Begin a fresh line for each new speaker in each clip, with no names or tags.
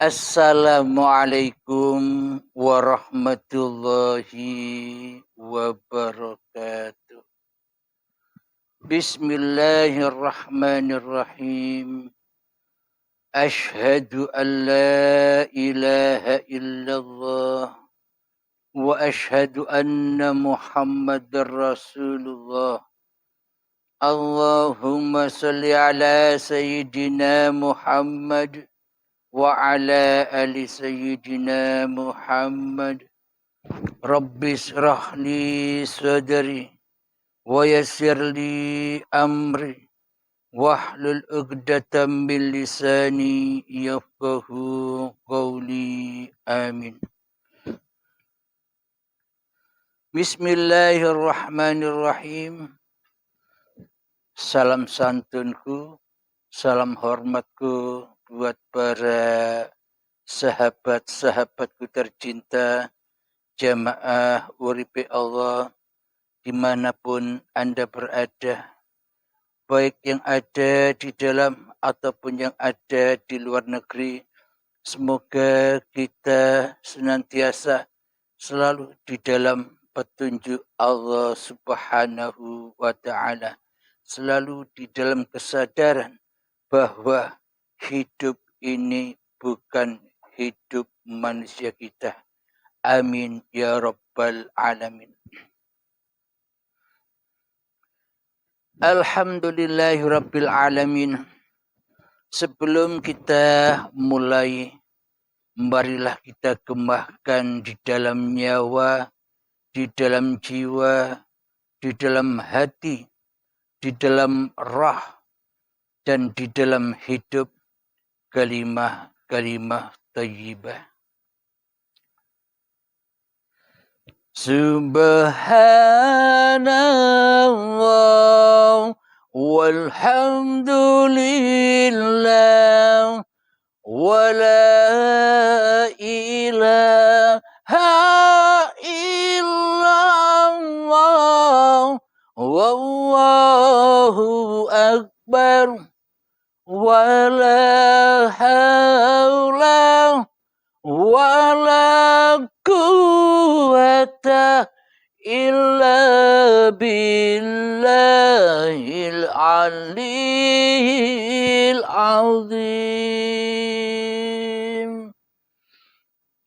Assalamualaikum warahmatullahi wabarakatuh. Bismillahirrahmanirrahim. Ashhadu an la ilaha illallah wa ashhadu anna Muhammadar Rasulullah. Allahumma salli ala sayyidina Muhammad wa ala ali sayyidina Muhammad. Rabbis rahli sadri wa yassir li amri wahlul 'uqdatam min lisani yafqahu qawli. Amin. Bismillahirrahmanirrahim. Salam santunku, salam hormatku buat para sahabat-sahabatku tercinta, jamaah Uripe Allah dimanapun Anda berada, baik yang ada di dalam ataupun yang ada di luar negeri. Semoga kita senantiasa selalu di dalam petunjuk Allah Subhanahu wa Ta'ala, selalu di dalam kesadaran bahwa hidup ini bukan hidup manusia kita. Amin ya rabbal alamin. Alhamdulillahi rabbil alamin. Sebelum kita mulai, marilah kita kembangkan di dalam nyawa, di dalam jiwa, di dalam hati, di dalam roh, dan di dalam hidup kalimah thayyibah. Subhanallah walhamdulillah wa la ilaha illallah wallahu akbar wala haula wala quwwata illa billahil aliyyil azim.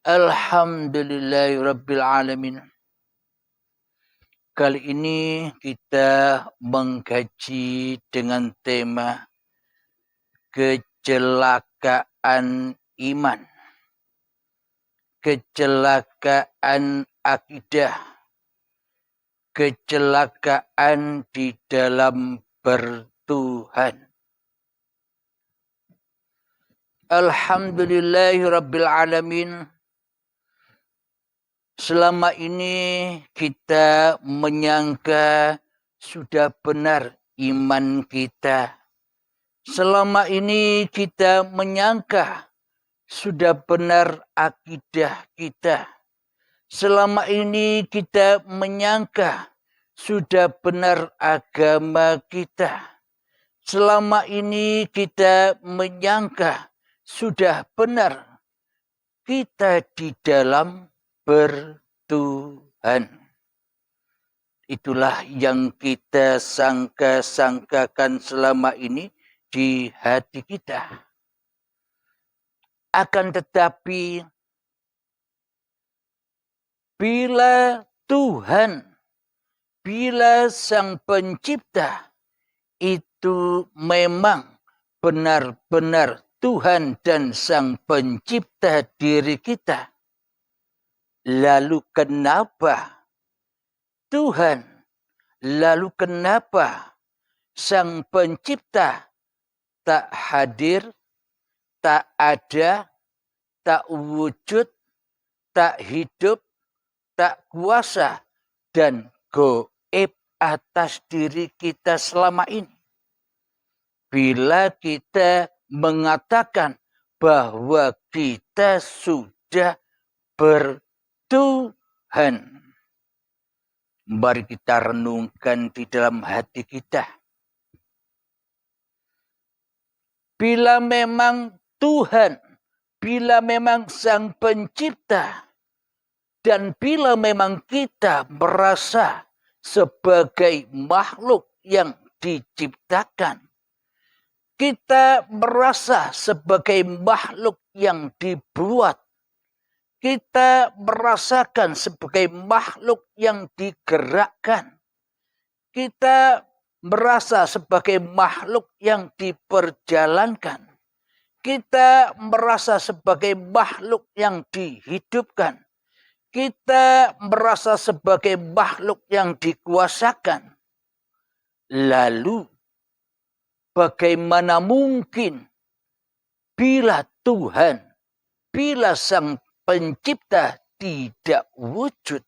Alhamdulillahi rabbil alamin. Kali ini kita mengkaji dengan tema kecelakaan iman, kecelakaan akidah, kecelakaan di dalam bertuhan. Alhamdulillahi rabbil alamin. Selama ini kita menyangka sudah benar iman kita. Selama ini kita menyangka sudah benar akidah kita. Selama ini kita menyangka sudah benar agama kita. Selama ini kita menyangka sudah benar kita di dalam bertuhan. Itulah yang kita sangka-sangkakan selama ini di hati kita. Akan tetapi bila Tuhan, bila Sang Pencipta itu memang benar-benar Tuhan dan Sang Pencipta diri kita, lalu kenapa Tuhan, lalu kenapa Sang Pencipta tak hadir, tak ada, tak wujud, tak hidup, tak kuasa, dan gaib atas diri kita selama ini? Bila kita mengatakan bahwa kita sudah bertuhan, mari kita renungkan di dalam hati kita. Bila memang Tuhan, bila memang Sang Pencipta dan bila memang kita merasa sebagai makhluk yang diciptakan, kita merasa sebagai makhluk yang dibuat, kita merasakan sebagai makhluk yang digerakkan, kita merasa sebagai makhluk yang diperjalankan, kita merasa sebagai makhluk yang dihidupkan, kita merasa sebagai makhluk yang dikuasakan. Lalu bagaimana mungkin bila Tuhan, bila Sang Pencipta tidak wujud,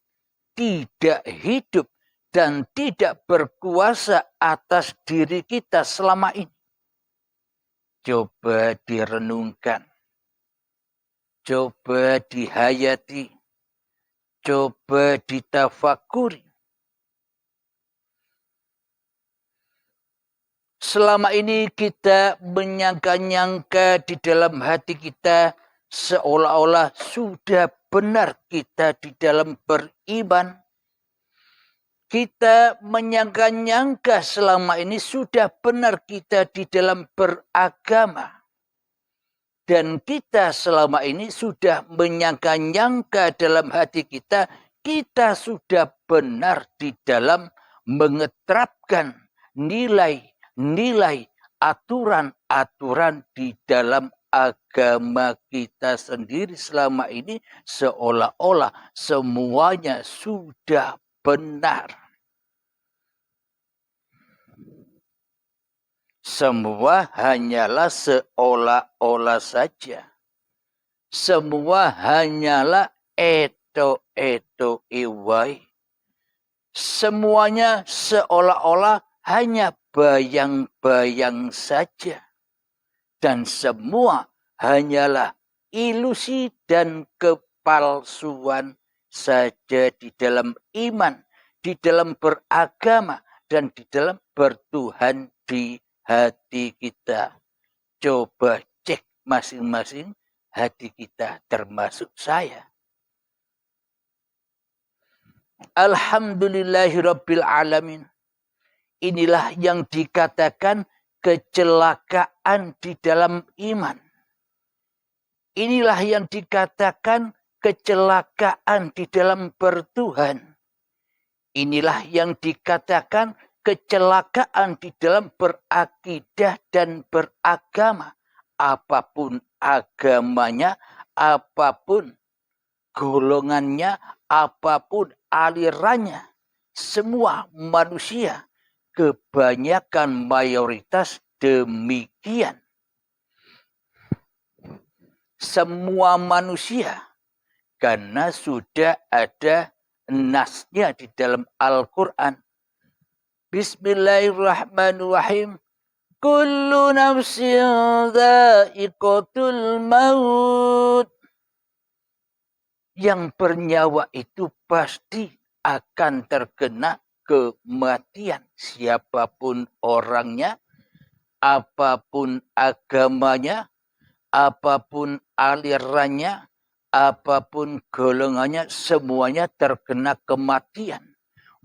tidak hidup, dan tidak berkuasa atas diri kita selama ini? Coba direnungkan, coba dihayati, coba ditafakuri. Selama ini kita menyangka-nyangka di dalam hati kita seolah-olah sudah benar kita di dalam beriman. Kita menyangka-nyangka selama ini sudah benar kita di dalam beragama. Dan kita selama ini sudah menyangka-nyangka dalam hati kita, kita sudah benar di dalam mengeterapkan nilai-nilai, aturan-aturan di dalam agama kita sendiri selama ini, seolah-olah semuanya sudah benar. Semua hanyalah seolah-olah saja. Semua hanyalah eto-eto iwai. Semuanya seolah-olah hanya bayang-bayang saja. Dan semua hanyalah ilusi dan kepalsuan saja di dalam iman, di dalam beragama, dan di dalam bertuhan di hati kita. Coba cek masing-masing hati kita, termasuk saya. Alhamdulillahirabbil alamin. Inilah yang dikatakan kecelakaan di dalam iman. Inilah yang dikatakan kecelakaan di dalam bertuhan. Inilah yang dikatakan kecelakaan di dalam berakidah dan beragama. Apapun agamanya, apapun golongannya, apapun alirannya, semua manusia, kebanyakan mayoritas demikian. Semua manusia, karena sudah ada nasnya di dalam Al-Quran. Bismillahirrahmanirrahim. Kullu nafsin dha'iqatul maut. Yang bernyawa itu pasti akan terkena kematian. Siapapun orangnya, apapun agamanya, apapun alirannya, apapun golongannya, semuanya terkena kematian.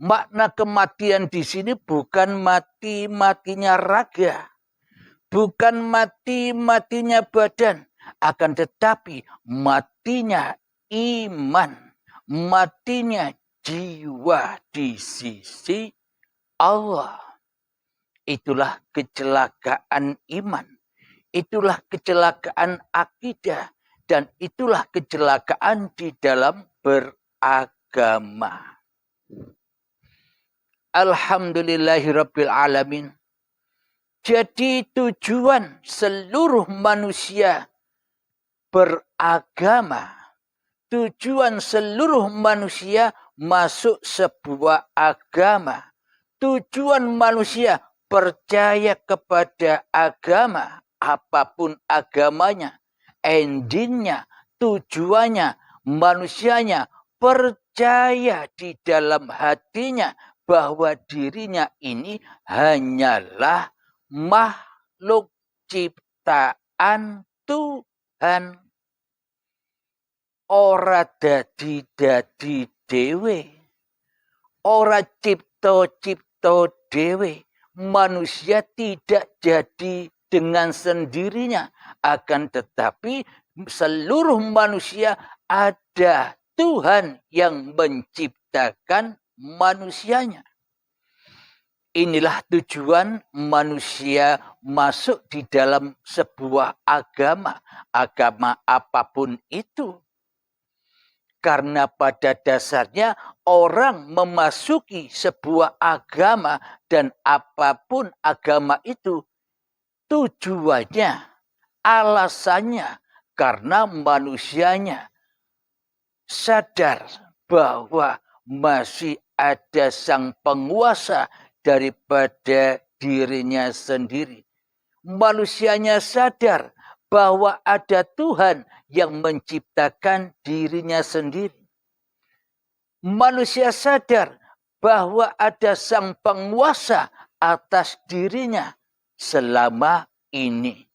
Makna kematian di sini bukan mati-matinya raga, bukan mati-matinya badan, akan tetapi matinya iman, matinya jiwa di sisi Allah. Itulah kecelakaan iman, itulah kecelakaan akidah, dan itulah kecelakaan di dalam beragama. Alhamdulillahirabbil alamin. Jadi tujuan seluruh manusia beragama, tujuan seluruh manusia masuk sebuah agama, tujuan manusia percaya kepada agama, apapun agamanya, endingnya, tujuannya, manusianya percaya di dalam hatinya bahwa dirinya ini hanyalah makhluk ciptaan Tuhan. ora dadi dewe, ora cipta dewe. Manusia tidak jadi dengan sendirinya, akan tetapi seluruh manusia ada Tuhan yang menciptakan manusianya. Inilah tujuan manusia masuk di dalam sebuah agama apapun itu. Karena pada dasarnya orang memasuki sebuah agama dan apapun agama itu tujuannya, alasannya karena manusianya sadar bahwa masih ada sang penguasa daripada dirinya sendiri. Manusianya sadar bahwa ada Tuhan yang menciptakan dirinya sendiri. Manusia sadar bahwa ada sang penguasa atas dirinya selama ini.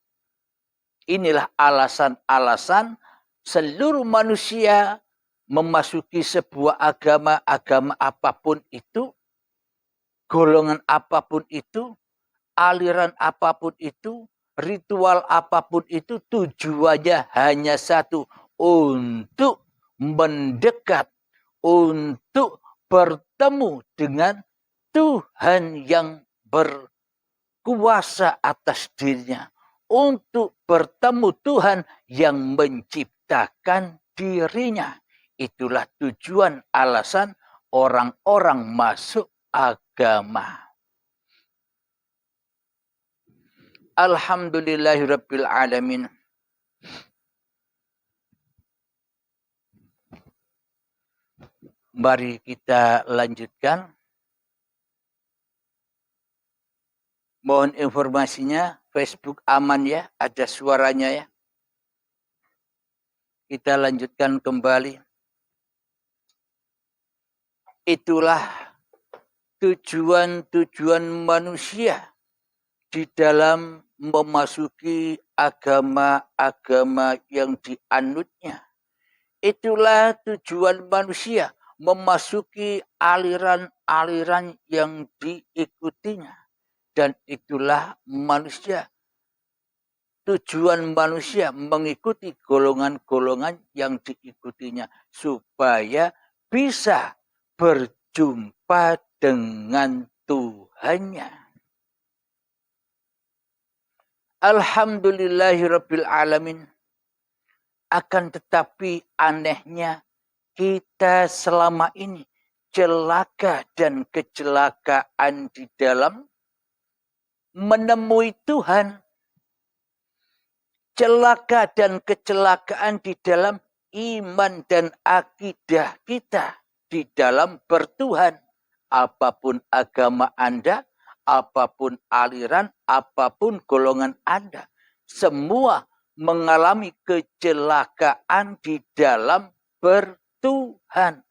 Inilah alasan-alasan seluruh manusia memasuki sebuah agama apapun itu, golongan apapun itu, aliran apapun itu, ritual apapun itu, tujuannya hanya satu, untuk mendekat, untuk bertemu dengan Tuhan yang berkuasa atas dirinya, untuk bertemu Tuhan yang menciptakan dirinya. Itulah tujuan alasan orang-orang masuk agama. Alhamdulillahirabbil alamin. Mari kita lanjutkan. Mohon informasinya, Facebook aman ya, ada suaranya ya. Kita lanjutkan kembali. Itulah tujuan manusia di dalam memasuki agama-agama yang dianutnya. Itulah tujuan manusia memasuki aliran-aliran yang diikutinya. Dan itulah tujuan manusia mengikuti golongan-golongan yang diikutinya supaya bisa berjumpa dengan Tuhannya. Alhamdulillahirabbil alamin. Akan tetapi anehnya kita selama ini celaka dan kecelakaan di dalam menemui Tuhan. Celaka dan kecelakaan di dalam iman dan akidah kita di dalam bertuhan. Apapun agama Anda, apapun aliran, apapun golongan Anda, semua mengalami kecelakaan di dalam bertuhan.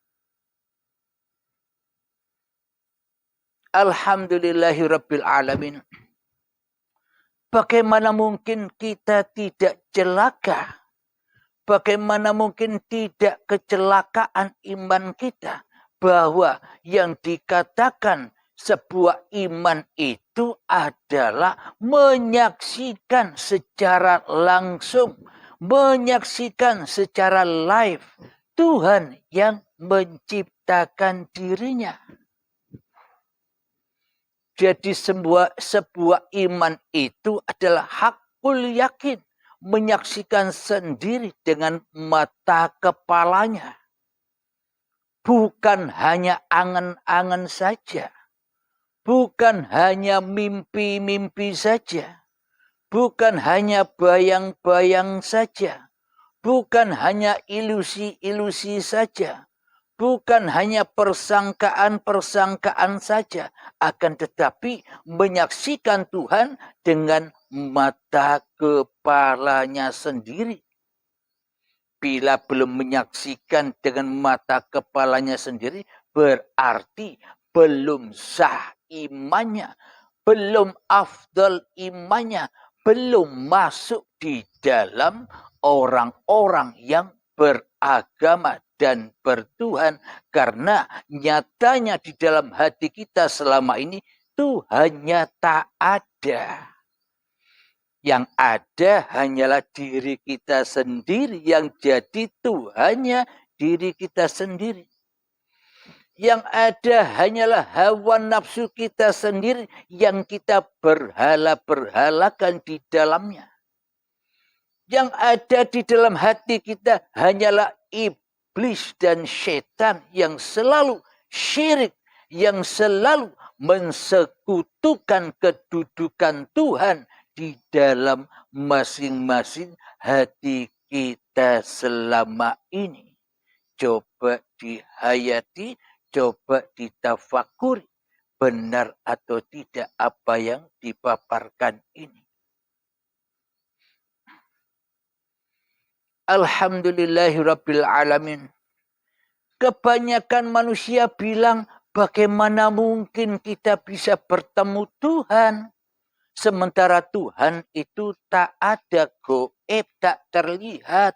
Alhamdulillahirabbil alamin. Bagaimana mungkin kita tidak celaka? Bagaimana mungkin tidak kecelakaan iman kita? Bahwa yang dikatakan sebuah iman itu adalah menyaksikan secara langsung, menyaksikan secara live Tuhan yang menciptakan dirinya. Jadi sebuah iman itu adalah hakul yakin, menyaksikan sendiri dengan mata kepalanya. Bukan hanya angan-angan saja. Bukan hanya mimpi-mimpi saja. Bukan hanya bayang-bayang saja. Bukan hanya ilusi-ilusi saja. Bukan hanya persangkaan-persangkaan saja. Akan tetapi menyaksikan Tuhan dengan mata kepalanya sendiri. Bila belum menyaksikan dengan mata kepalanya sendiri, berarti belum sah imannya, belum afdal imannya, belum masuk di dalam orang-orang yang beragama dan bertuhan, karena nyatanya di dalam hati kita selama ini Tuhannya tak ada. Yang ada hanyalah diri kita sendiri, yang jadi Tuhannya diri kita sendiri. Yang ada hanyalah hawa nafsu kita sendiri yang kita berhala-berhalakan di dalamnya. Yang ada di dalam hati kita hanyalah iblis dan setan yang selalu syirik, yang selalu mensekutukan kedudukan Tuhan di dalam masing-masing hati kita selama ini. Coba dihayati, coba ditafakuri, benar atau tidak apa yang dipaparkan ini. Alhamdulillahirabbil alamin. Kebanyakan manusia bilang, bagaimana mungkin kita bisa bertemu Tuhan? Sementara Tuhan itu tak ada, goib, tak terlihat.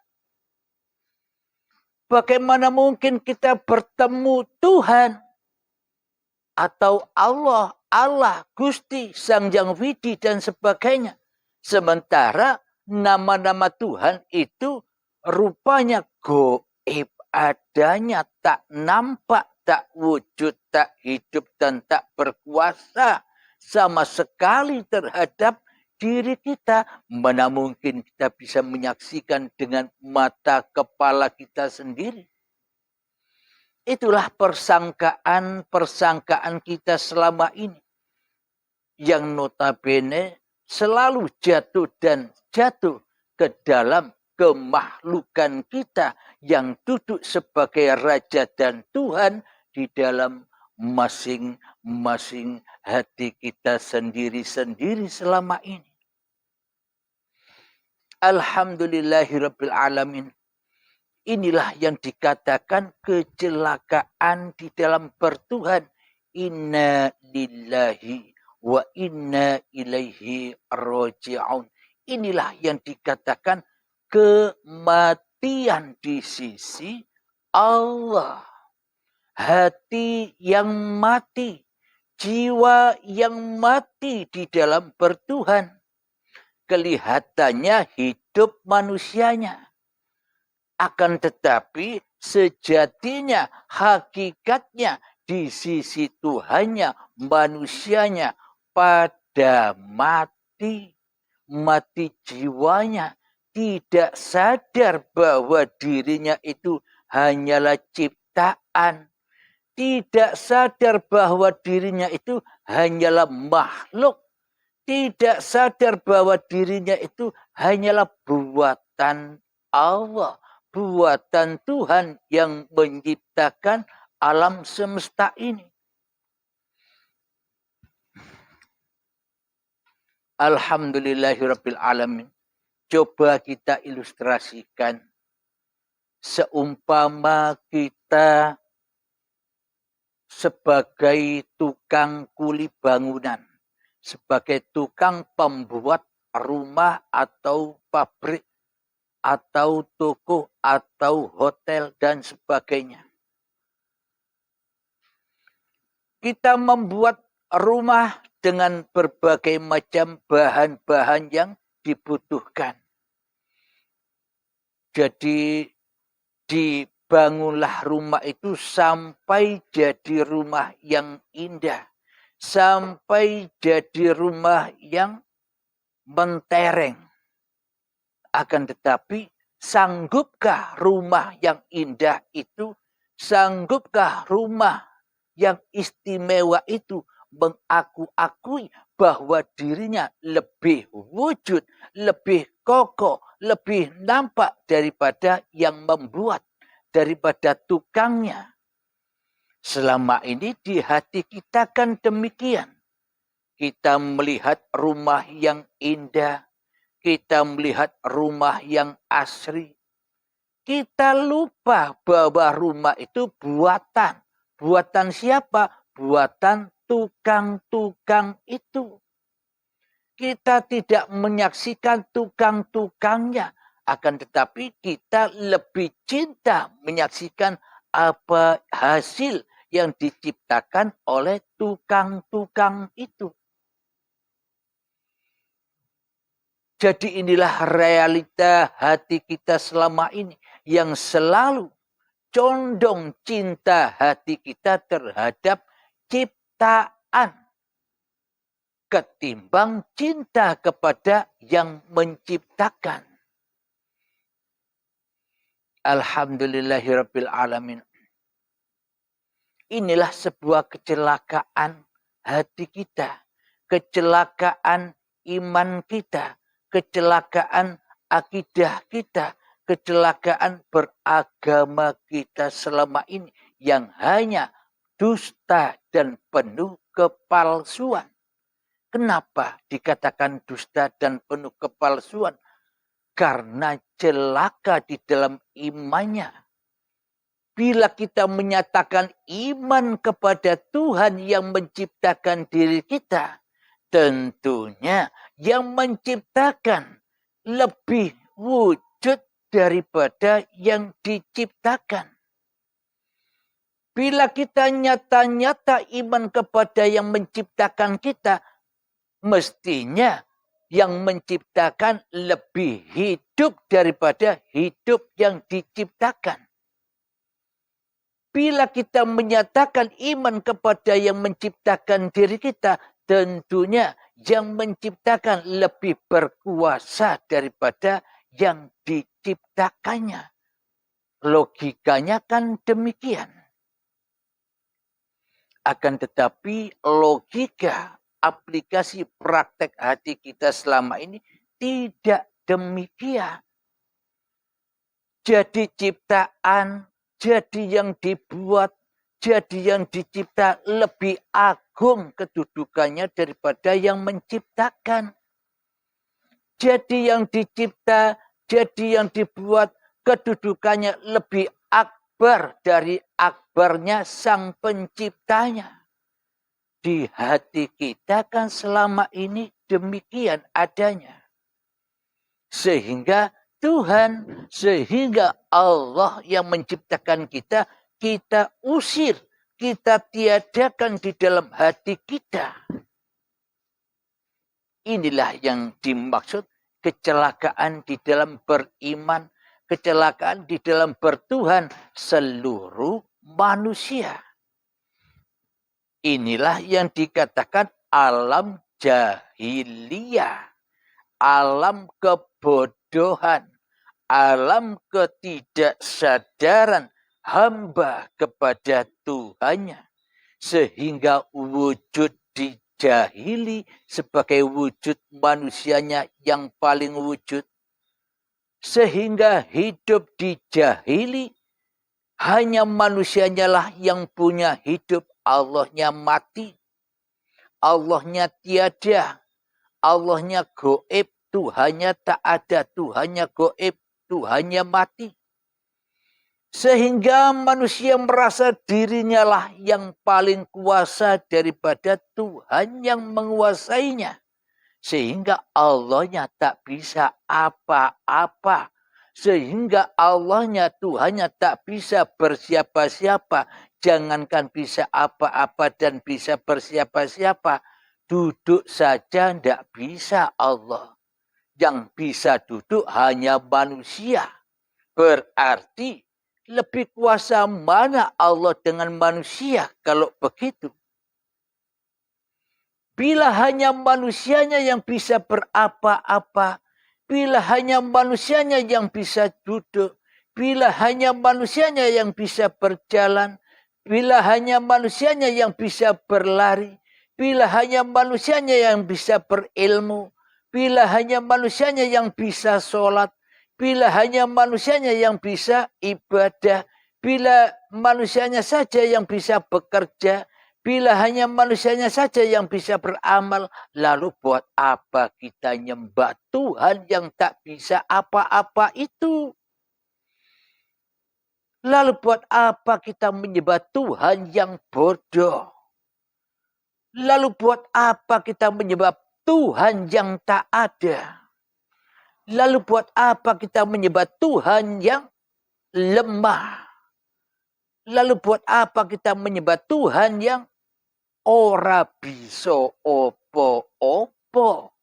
Bagaimana mungkin kita bertemu Tuhan? Atau Allah, Gusti, Sang Hyang Widi, dan sebagainya. Sementara nama-nama Tuhan itu rupanya goib adanya, tak nampak, tak wujud, tak hidup, dan tak berkuasa sama sekali terhadap diri kita. Mana mungkin kita bisa menyaksikan dengan mata kepala kita sendiri. Itulah persangkaan kita selama ini. Yang notabene selalu jatuh ke dalam kemahlukan kita yang duduk sebagai Raja dan Tuhan di dalam masing-masing hati kita sendiri-sendiri selama ini. Alhamdulillahirabbil alamin. Inilah yang dikatakan kecelakaan di dalam bertuhan. Inna lillahi wa inna ilaihi raji'un. Inilah yang dikatakan kematian di sisi Allah. Hati yang mati, jiwa yang mati di dalam bertuhan. Kelihatannya hidup manusianya. Akan tetapi sejatinya, hakikatnya di sisi Tuhannya, manusianya pada mati. Mati jiwanya, tidak sadar bahwa dirinya itu hanyalah ciptaan. Tidak sadar bahwa dirinya itu hanyalah makhluk. Tidak sadar bahwa dirinya itu hanyalah buatan Allah. Buatan Tuhan yang menciptakan alam semesta ini. Alhamdulillahirabbil alamin. Coba kita ilustrasikan. Seumpama kita sebagai tukang kuli bangunan, sebagai tukang pembuat rumah atau pabrik atau toko atau hotel dan sebagainya. Kita membuat rumah dengan berbagai macam bahan-bahan yang dibutuhkan. Jadi dibangunlah rumah itu sampai jadi rumah yang indah. Sampai jadi rumah yang mentereng. Akan tetapi, sanggupkah rumah yang indah itu? Sanggupkah rumah yang istimewa itu mengaku-akui bahwa dirinya lebih wujud, lebih kokoh, lebih nampak daripada yang membuat, daripada tukangnya? Selama ini di hati kita kan demikian. Kita melihat rumah yang indah, kita melihat rumah yang asri. Kita lupa bahwa rumah itu buatan. Buatan siapa? Buatan tukang-tukang itu. Kita tidak menyaksikan tukang-tukangnya. Akan tetapi kita lebih cinta menyaksikan apa hasil yang diciptakan oleh tukang-tukang itu. Jadi inilah realita hati kita selama ini yang selalu condong cinta hati kita terhadap ciptaan ketimbang cinta kepada yang menciptakan. Alhamdulillahirabbil alamin. Inilah sebuah kecelakaan hati kita, kecelakaan iman kita, kecelakaan akidah kita, kecelakaan beragama kita selama ini yang hanya dusta dan penuh kepalsuan. Kenapa dikatakan dusta dan penuh kepalsuan? Karena celaka di dalam imannya. Bila kita menyatakan iman kepada Tuhan yang menciptakan diri kita, tentunya yang menciptakan lebih wujud daripada yang diciptakan. Bila kita nyata-nyata iman kepada yang menciptakan kita, mestinya yang menciptakan lebih hidup daripada hidup yang diciptakan. Bila kita menyatakan iman kepada yang menciptakan diri kita, tentunya yang menciptakan lebih berkuasa daripada yang diciptakannya. Logikanya kan demikian. Akan tetapi logika aplikasi praktek hati kita selama ini tidak demikian. Jadi ciptaan, jadi yang dibuat, jadi yang dicipta lebih agung kedudukannya daripada yang menciptakan. Jadi yang dicipta, jadi yang dibuat, kedudukannya lebih akbar dari akbarnya sang penciptanya. Di hati kita kan selama ini demikian adanya. Sehingga Tuhan, sehingga Allah yang menciptakan kita, kita usir, kita tiadakan di dalam hati kita. Inilah yang dimaksud kecelakaan di dalam beriman, kecelakaan di dalam bertuhan seluruh manusia. Inilah yang dikatakan alam jahiliyah, alam kebodohan, alam ketidaksadaran hamba kepada Tuhannya. Sehingga wujud dijahili sebagai wujud manusianya yang paling wujud. Sehingga hidup dijahili, hanya manusianya lah yang punya hidup. Allahnya mati, Allahnya tiada, Allahnya goib, Tuhannya tak ada, Tuhannya goib, Tuhannya mati. Sehingga manusia merasa dirinya lah yang paling kuasa daripada Tuhan yang menguasainya. Sehingga Allahnya tak bisa apa-apa. Sehingga Allahnya, Tuhannya tak bisa bersiapa-siapa. Jangankan bisa apa-apa dan bisa bersiapa-siapa. Duduk saja tidak bisa Allah. Yang bisa duduk hanya manusia. Berarti lebih kuasa mana Allah dengan manusia kalau begitu? Bila hanya manusianya yang bisa berapa-apa, bila hanya manusianya yang bisa duduk, bila hanya manusianya yang bisa berjalan, bila hanya manusianya yang bisa berlari, bila hanya manusianya yang bisa berilmu, bila hanya manusianya yang bisa sholat, bila hanya manusianya yang bisa ibadah, bila manusianya saja yang bisa bekerja, bila hanya manusianya saja yang bisa beramal, lalu buat apa kita nyembah Tuhan yang tak bisa apa-apa itu? Lalu buat apa kita menyembah Tuhan yang bodoh? Lalu buat apa kita menyembah Tuhan yang tak ada? Lalu buat apa kita menyembah Tuhan yang lemah? Lalu buat apa kita menyembah Tuhan yang ora bisa opo-opo?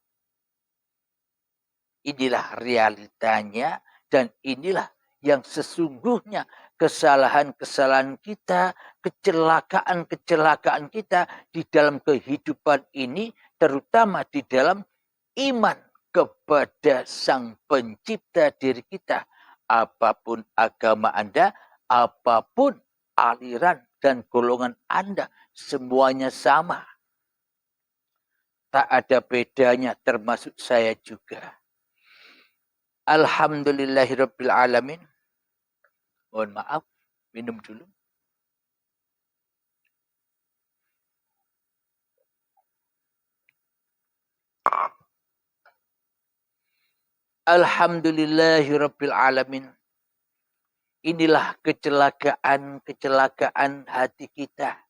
Inilah realitanya dan inilah yang sesungguhnya kesalahan-kesalahan kita, kecelakaan-kecelakaan kita di dalam kehidupan ini, terutama di dalam iman kepada Sang Pencipta diri kita. Apapun agama Anda, apapun aliran dan golongan Anda, semuanya sama. Tak ada bedanya, termasuk saya juga. Alhamdulillahirabbil alamin. Mohon maaf, minum dulu. Alhamdulillahirabbil alamin. Inilah kecelakaan-kecelakaan hati kita.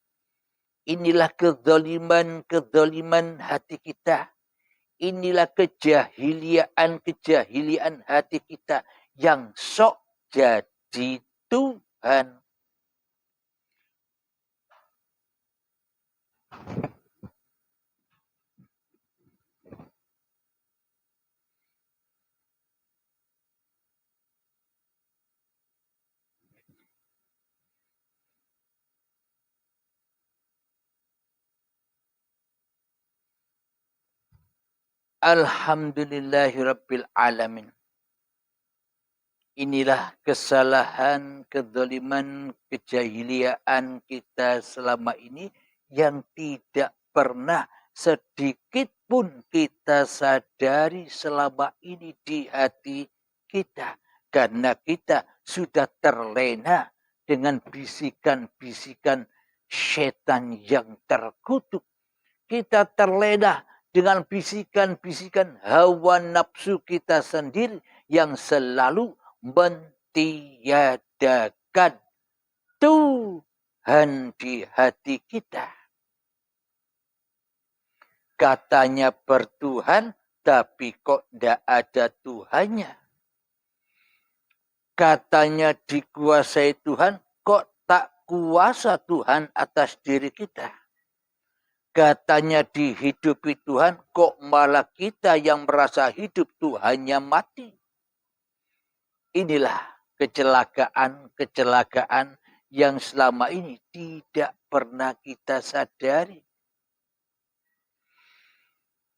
Inilah kezaliman-kezaliman hati kita. Inilah kejahilian hati kita yang sok jadi Tuhan. Alhamdulillahirabbil alamin. Inilah kesalahan, kezaliman, kejahiliaan kita selama ini yang tidak pernah sedikit pun kita sadari selama ini di hati kita. Karena kita sudah terlena dengan bisikan-bisikan setan yang terkutuk. Kita terlena dengan bisikan-bisikan hawa nafsu kita sendiri yang selalu mentiadakan Tuhan di hati kita. Katanya bertuhan, tapi kok tidak ada Tuhannya. Katanya dikuasai Tuhan, kok tak kuasa Tuhan atas diri kita. Katanya dihidupi Tuhan, kok malah kita yang merasa hidup Tuhannya mati. Inilah kecelakaan-kecelakaan yang selama ini tidak pernah kita sadari.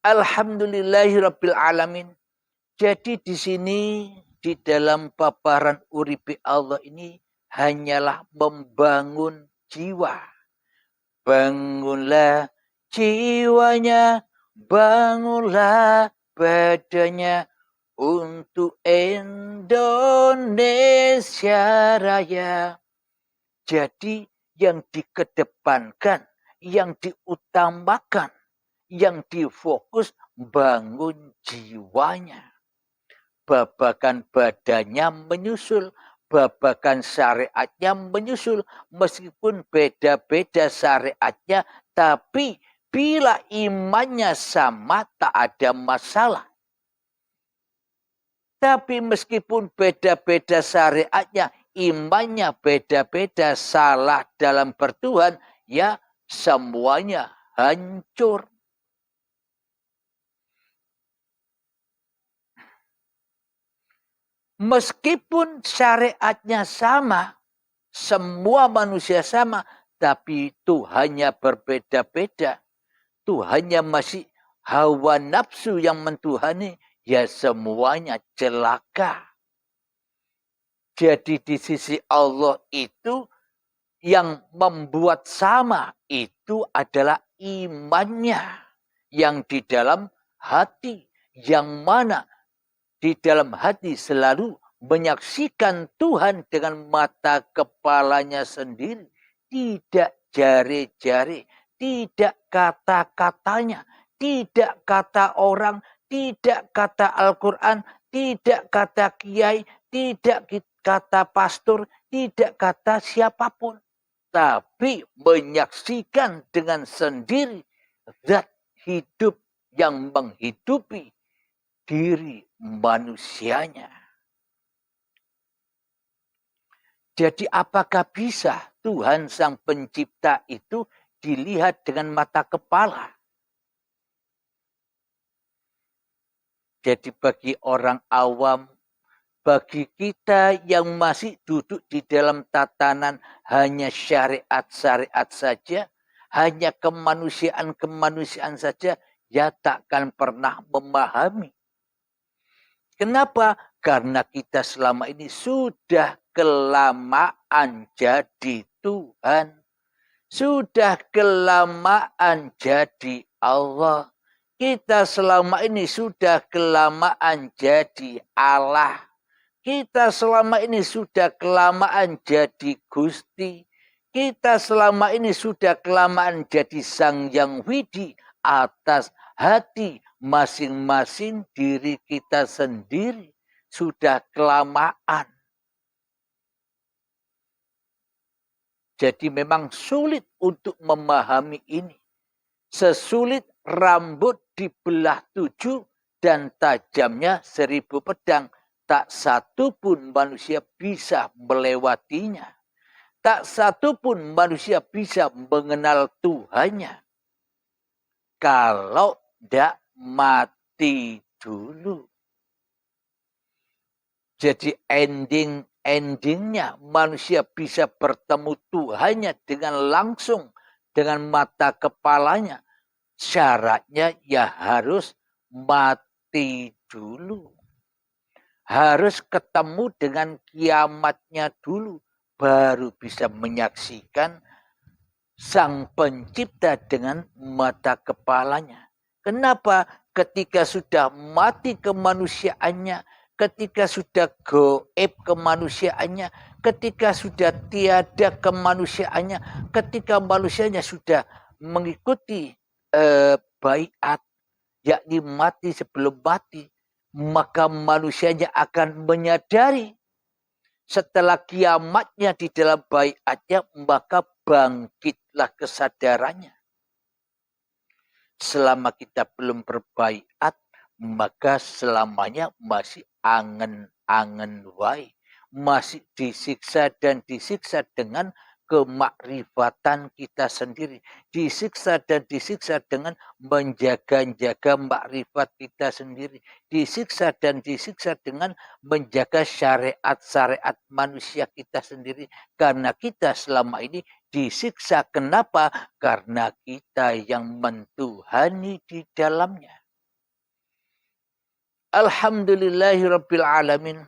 Alhamdulillahirabbil alamin. Jadi di sini di dalam paparan uripi Allah ini hanyalah membangun jiwa. Bangunlah jiwanya, bangunlah badannya untuk Indonesia Raya. Jadi yang dikedepankan, yang diutamakan, yang difokus bangun jiwanya. Babakan badannya menyusul, babakan syariatnya menyusul, meskipun beda-beda syariatnya, tapi bila imannya sama tak ada masalah. Tapi meskipun beda-beda syariatnya, imannya beda-beda, salah dalam bertuhan, ya semuanya hancur. Meskipun syariatnya sama, semua manusia sama, tapi Tuhannya berbeda-beda. Tuhannya masih hawa nafsu yang mentuhani, ya semuanya celaka. Jadi di sisi Allah itu yang membuat sama itu adalah imannya yang di dalam hati, yang mana di dalam hati selalu menyaksikan Tuhan dengan mata kepalanya sendiri. Tidak jari-jari, tidak kata-katanya, tidak kata orang, tidak kata Al-Quran, tidak kata kiai, tidak kata pastor, tidak kata siapapun. Tapi menyaksikan dengan sendiri zat hidup yang menghidupi diri manusianya. Jadi apakah bisa Tuhan Sang Pencipta itu dilihat dengan mata kepala? Jadi bagi orang awam, bagi kita yang masih duduk di dalam tatanan hanya syariat-syariat saja, hanya kemanusiaan-kemanusiaan saja, ya takkan pernah memahami. Kenapa? Karena kita selama ini sudah kelamaan jadi Tuhan. Sudah kelamaan jadi Allah. Kita selama ini sudah kelamaan jadi Allah. Kita selama ini sudah kelamaan jadi Gusti. Kita selama ini sudah kelamaan jadi Sang Yang Widi atas hati masing-masing diri kita sendiri. Sudah kelamaan. Jadi memang sulit untuk memahami ini. Sesulit rambut dibelah 7 dan tajamnya 1000 pedang. Tak satu pun manusia bisa melewatinya. Tak satu pun manusia bisa mengenal Tuhannya. Kalau tidak mati dulu. Jadi endingnya manusia bisa bertemu Tuhannya dengan langsung, dengan mata kepalanya. Syaratnya ya harus mati dulu. Harus ketemu dengan kiamatnya dulu. Baru bisa menyaksikan Sang Pencipta dengan mata kepalanya. Kenapa? Ketika sudah mati kemanusiaannya, ketika sudah goib kemanusiaannya, ketika sudah tiada kemanusiaannya, ketika manusianya sudah mengikuti baiat, yakni mati sebelum mati, maka manusianya akan menyadari setelah kiamatnya di dalam baiatnya, maka bangkitlah kesadarannya. Selama kita belum berbaiat, maka selamanya masih angen-angen wae. Masih disiksa dan disiksa dengan kemakrifatan kita sendiri. Disiksa dan disiksa dengan menjaga-jaga makrifat kita sendiri. Disiksa dan disiksa dengan menjaga syariat-syariat manusia kita sendiri. Karena kita selama ini disiksa. Kenapa? Karena kita yang mentuhani di dalamnya. Alhamdulillahirabbil alamin.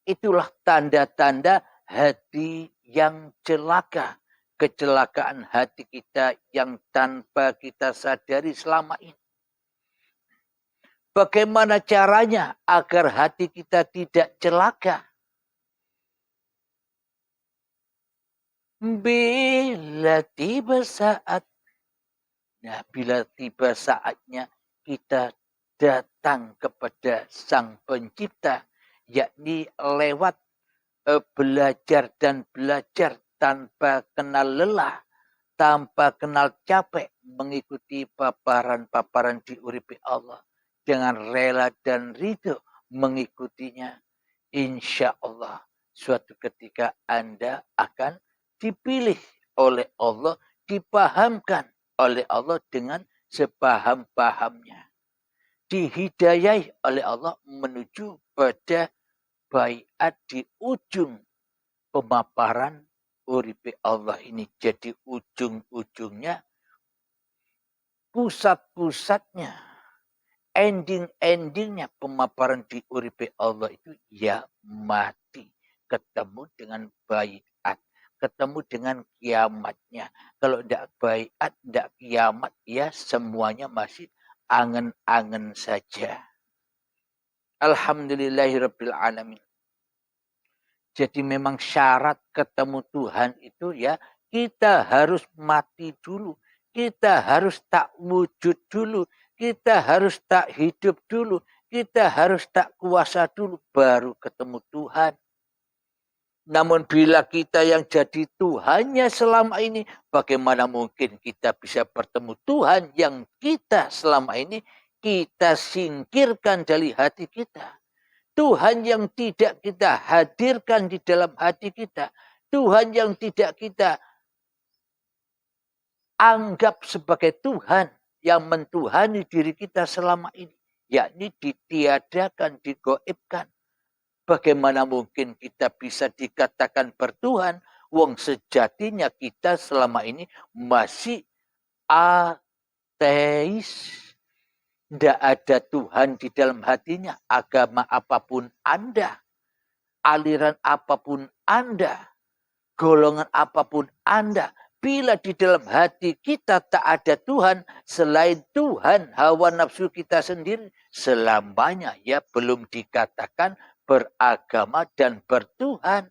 Itulah tanda-tanda hati yang celaka. Kecelakaan hati kita yang tanpa kita sadari selama ini. Bagaimana caranya agar hati kita tidak celaka? Bila tiba saat, nah bila tiba saatnya kita datang kepada Sang Pencipta, yakni lewat belajar dan belajar tanpa kenal lelah, tanpa kenal capek, mengikuti paparan-paparan diuripi Allah dengan rela dan ridho mengikutinya. Insya Allah suatu ketika Anda akan dipilih oleh Allah, dipahamkan oleh Allah dengan sepaham-pahamnya. Dihidayai oleh Allah menuju pada baiat di ujung pemaparan uripe Allah ini. Jadi ujung-ujungnya, pusat-pusatnya, ending-endingnya pemaparan di uripe Allah itu ya mati. Ketemu dengan baiat. Ketemu dengan kiamatnya. Kalau tidak baiat, tidak kiamat, ya semuanya masih angen-angen saja. Alhamdulillahirabbil alamin. Jadi memang syarat ketemu Tuhan itu ya kita harus mati dulu. Kita harus tak wujud dulu. Kita harus tak hidup dulu. Kita harus tak kuasa dulu baru ketemu Tuhan. Namun bila kita yang jadi Tuhannya selama ini, bagaimana mungkin kita bisa bertemu Tuhan yang kita selama ini kita singkirkan dari hati kita. Tuhan yang tidak kita hadirkan di dalam hati kita. Tuhan yang tidak kita anggap sebagai Tuhan yang mentuhani diri kita selama ini. Yakni ditiadakan, digoibkan. Bagaimana mungkin kita bisa dikatakan bertuhan? Wong sejatinya kita selama ini masih ateis. Tidak ada Tuhan di dalam hatinya. Agama apapun Anda, aliran apapun Anda, golongan apapun Anda, bila di dalam hati kita tak ada Tuhan, selain Tuhan hawa nafsu kita sendiri, selamanya ya belum dikatakan beragama dan bertuhan.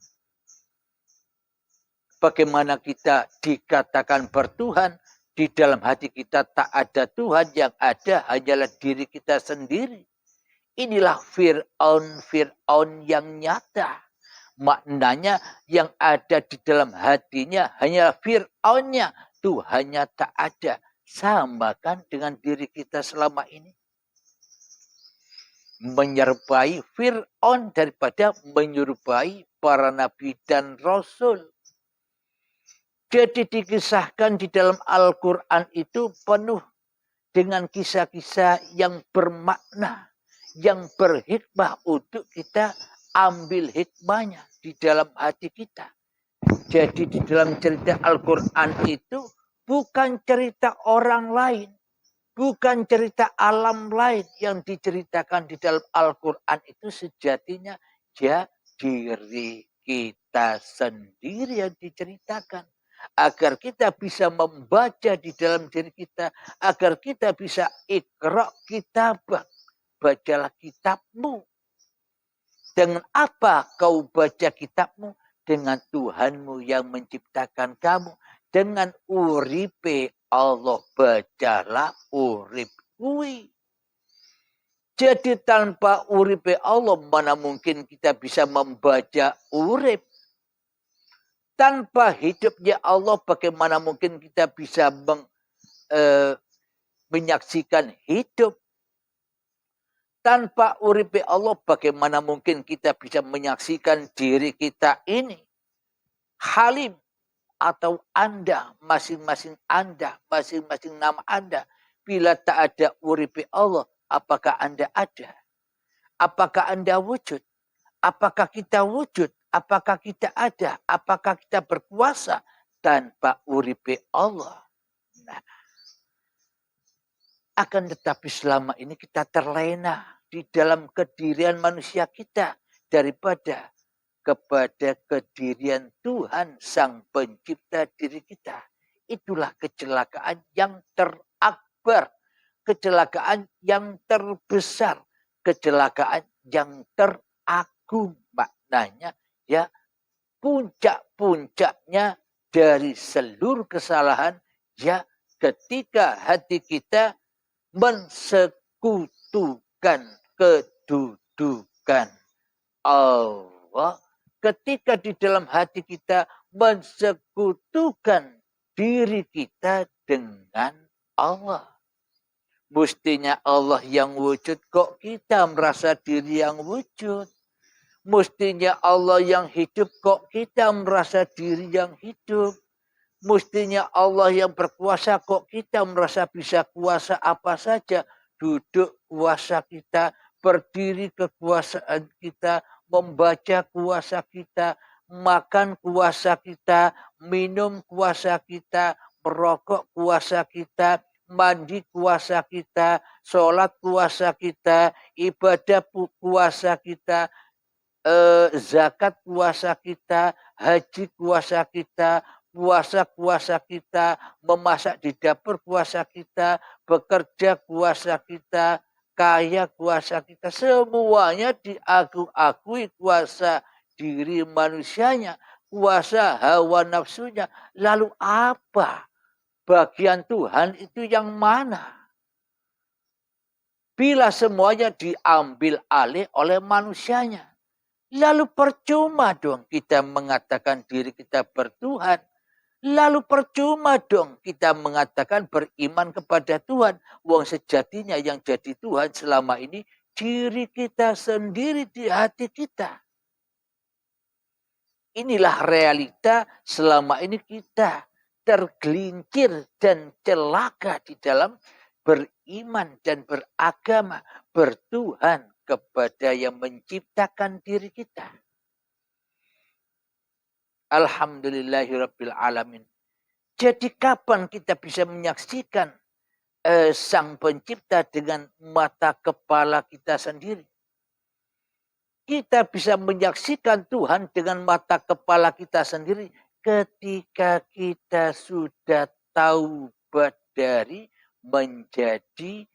Bagaimana kita dikatakan bertuhan? Di dalam hati kita tak ada Tuhan, yang ada hanyalah diri kita sendiri. Inilah Fir'aun yang nyata. Maknanya yang ada di dalam hatinya hanyalah Fir'aunnya. Tuhannya tak ada. Sama kan dengan diri kita selama ini. Menyerupai Fir'aun daripada menyerupai para nabi dan rasul. Jadi dikisahkan di dalam Al-Quran itu penuh dengan kisah-kisah yang bermakna, yang berhikmah untuk kita ambil hikmahnya di dalam hati kita. Jadi di dalam cerita Al-Quran itu bukan cerita orang lain, bukan cerita alam lain yang diceritakan di dalam Al-Quran itu sejatinya ya diri kita sendiri yang diceritakan. Agar kita bisa membaca di dalam diri kita. Agar kita bisa iqra' kitabah. Bacalah kitabmu. Dengan apa kau baca kitabmu? Dengan Tuhanmu yang menciptakan kamu. Dengan uripe Allah. Bacalah urip kui. Jadi tanpa uripe Allah, mana mungkin kita bisa membaca urip? Tanpa hidupnya Allah, bagaimana mungkin kita bisa menyaksikan hidup? Tanpa uripe Allah, bagaimana mungkin kita bisa menyaksikan diri kita ini? Halim atau Anda, masing-masing Anda, masing-masing nama Anda. Bila tak ada uripe Allah, apakah Anda ada? Apakah Anda wujud? Apakah kita wujud? Apakah kita ada? Apakah kita berkuasa tanpa uripe Allah? Nah, akan tetapi selama ini kita terlena di dalam kedirian manusia kita daripada kepada kedirian Tuhan Sang Pencipta diri kita. Itulah kecelakaan yang terakbar, kecelakaan yang terbesar, kecelakaan yang teragung. Maknanya ya, puncak-puncaknya dari seluruh kesalahan ya ketika hati kita mensekutukan kedudukan Allah, ketika di dalam hati kita mensekutukan diri kita dengan Allah. Mestinya Allah yang wujud, kok kita merasa diri yang wujud? Mestinya Allah yang hidup, kok kita merasa diri yang hidup? Mestinya Allah yang berkuasa, kok kita merasa bisa kuasa apa saja? Duduk kuasa kita, berdiri kekuasaan kita, membaca kuasa kita, makan kuasa kita, minum kuasa kita, merokok kuasa kita, mandi kuasa kita, sholat kuasa kita, ibadah kuasa kita, zakat kuasa kita, haji kuasa kita, puasa kuasa kita, memasak di dapur kuasa kita, bekerja kuasa kita, kaya kuasa kita. Semuanya diakui kuasa diri manusianya, kuasa hawa nafsunya. Lalu apa bagian Tuhan itu yang mana? Bila semuanya diambil alih oleh manusianya. Lalu percuma dong kita mengatakan diri kita bertuhan. Lalu percuma dong kita mengatakan beriman kepada Tuhan. Wong sejatinya yang jadi Tuhan selama ini diri kita sendiri di hati kita. Inilah realita selama ini kita tergelincir dan celaka di dalam beriman dan beragama, bertuhan kepada yang menciptakan diri kita. Alhamdulillahirabbil alamin. Jadi kapan kita bisa menyaksikan Sang Pencipta dengan mata kepala kita sendiri? Kita bisa menyaksikan Tuhan dengan mata kepala kita sendiri ketika kita sudah taubat dari menjadi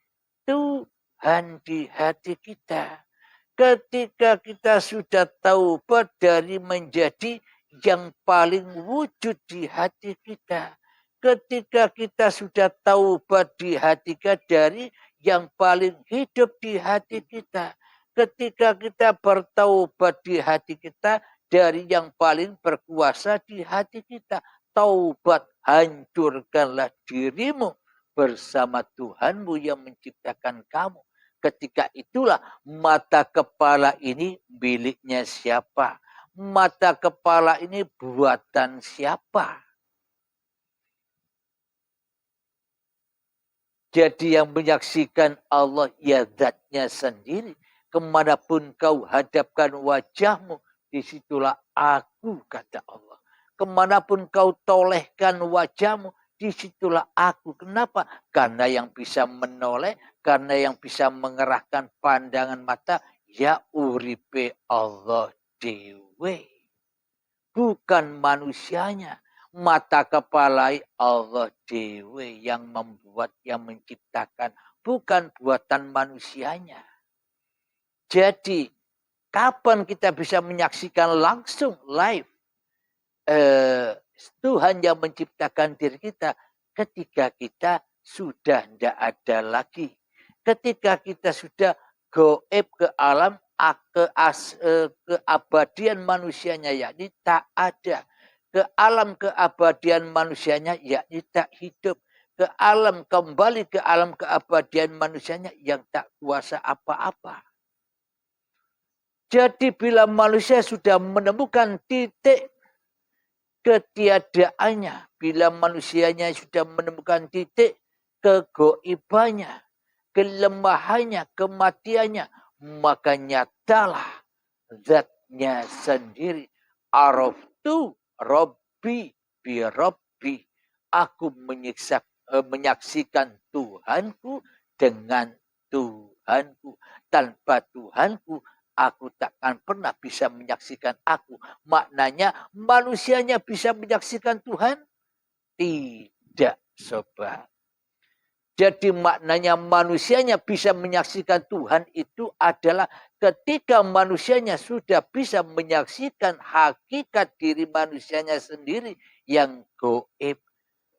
Tuhan di hati kita. Ketika kita sudah taubat dari menjadi yang paling wujud di hati kita. Ketika kita sudah taubat di hati kita dari yang paling hidup di hati kita. Ketika kita bertaubat di hati kita dari yang paling berkuasa di hati kita. Taubat, hancurkanlah dirimu bersama Tuhanmu yang menciptakan kamu. Ketika itulah mata kepala ini miliknya siapa? Mata kepala ini buatan siapa? Jadi yang menyaksikan Allah ya zatnya sendiri. Kemanapun kau hadapkan wajahmu, disitulah aku, kata Allah. Kemanapun kau tolehkan wajahmu, disitulah aku. Kenapa? Karena yang bisa menoleh, karena yang bisa mengerahkan pandangan mata, ya uripe Allah dewe. Bukan manusianya. Mata kepala Allah dewe yang membuat, yang menciptakan. Bukan buatan manusianya. Jadi, kapan kita bisa menyaksikan langsung live Tuhan yang menciptakan diri kita? Ketika kita sudah tidak ada lagi. Ketika kita sudah goib ke alam, keabadian manusianya, yakni tak ada. Ke alam keabadian manusianya, yakni tak hidup. Ke alam, kembali ke alam keabadian manusianya yang tak kuasa apa-apa. Jadi bila manusia sudah menemukan titik ketiadaannya, bila manusianya sudah menemukan titik kegoibannya, kelemahannya, kematiannya, maka nyatalah zatnya sendiri. Araftu Rabbi bi Rabbi. Aku menyaksikan Tuhanku dengan Tuhanku. Tanpa Tuhanku, aku takkan pernah bisa menyaksikan aku. Maknanya manusianya bisa menyaksikan Tuhan? Tidak, sobat. Jadi maknanya manusianya bisa menyaksikan Tuhan itu adalah ketika manusianya sudah bisa menyaksikan hakikat diri manusianya sendiri yang goib.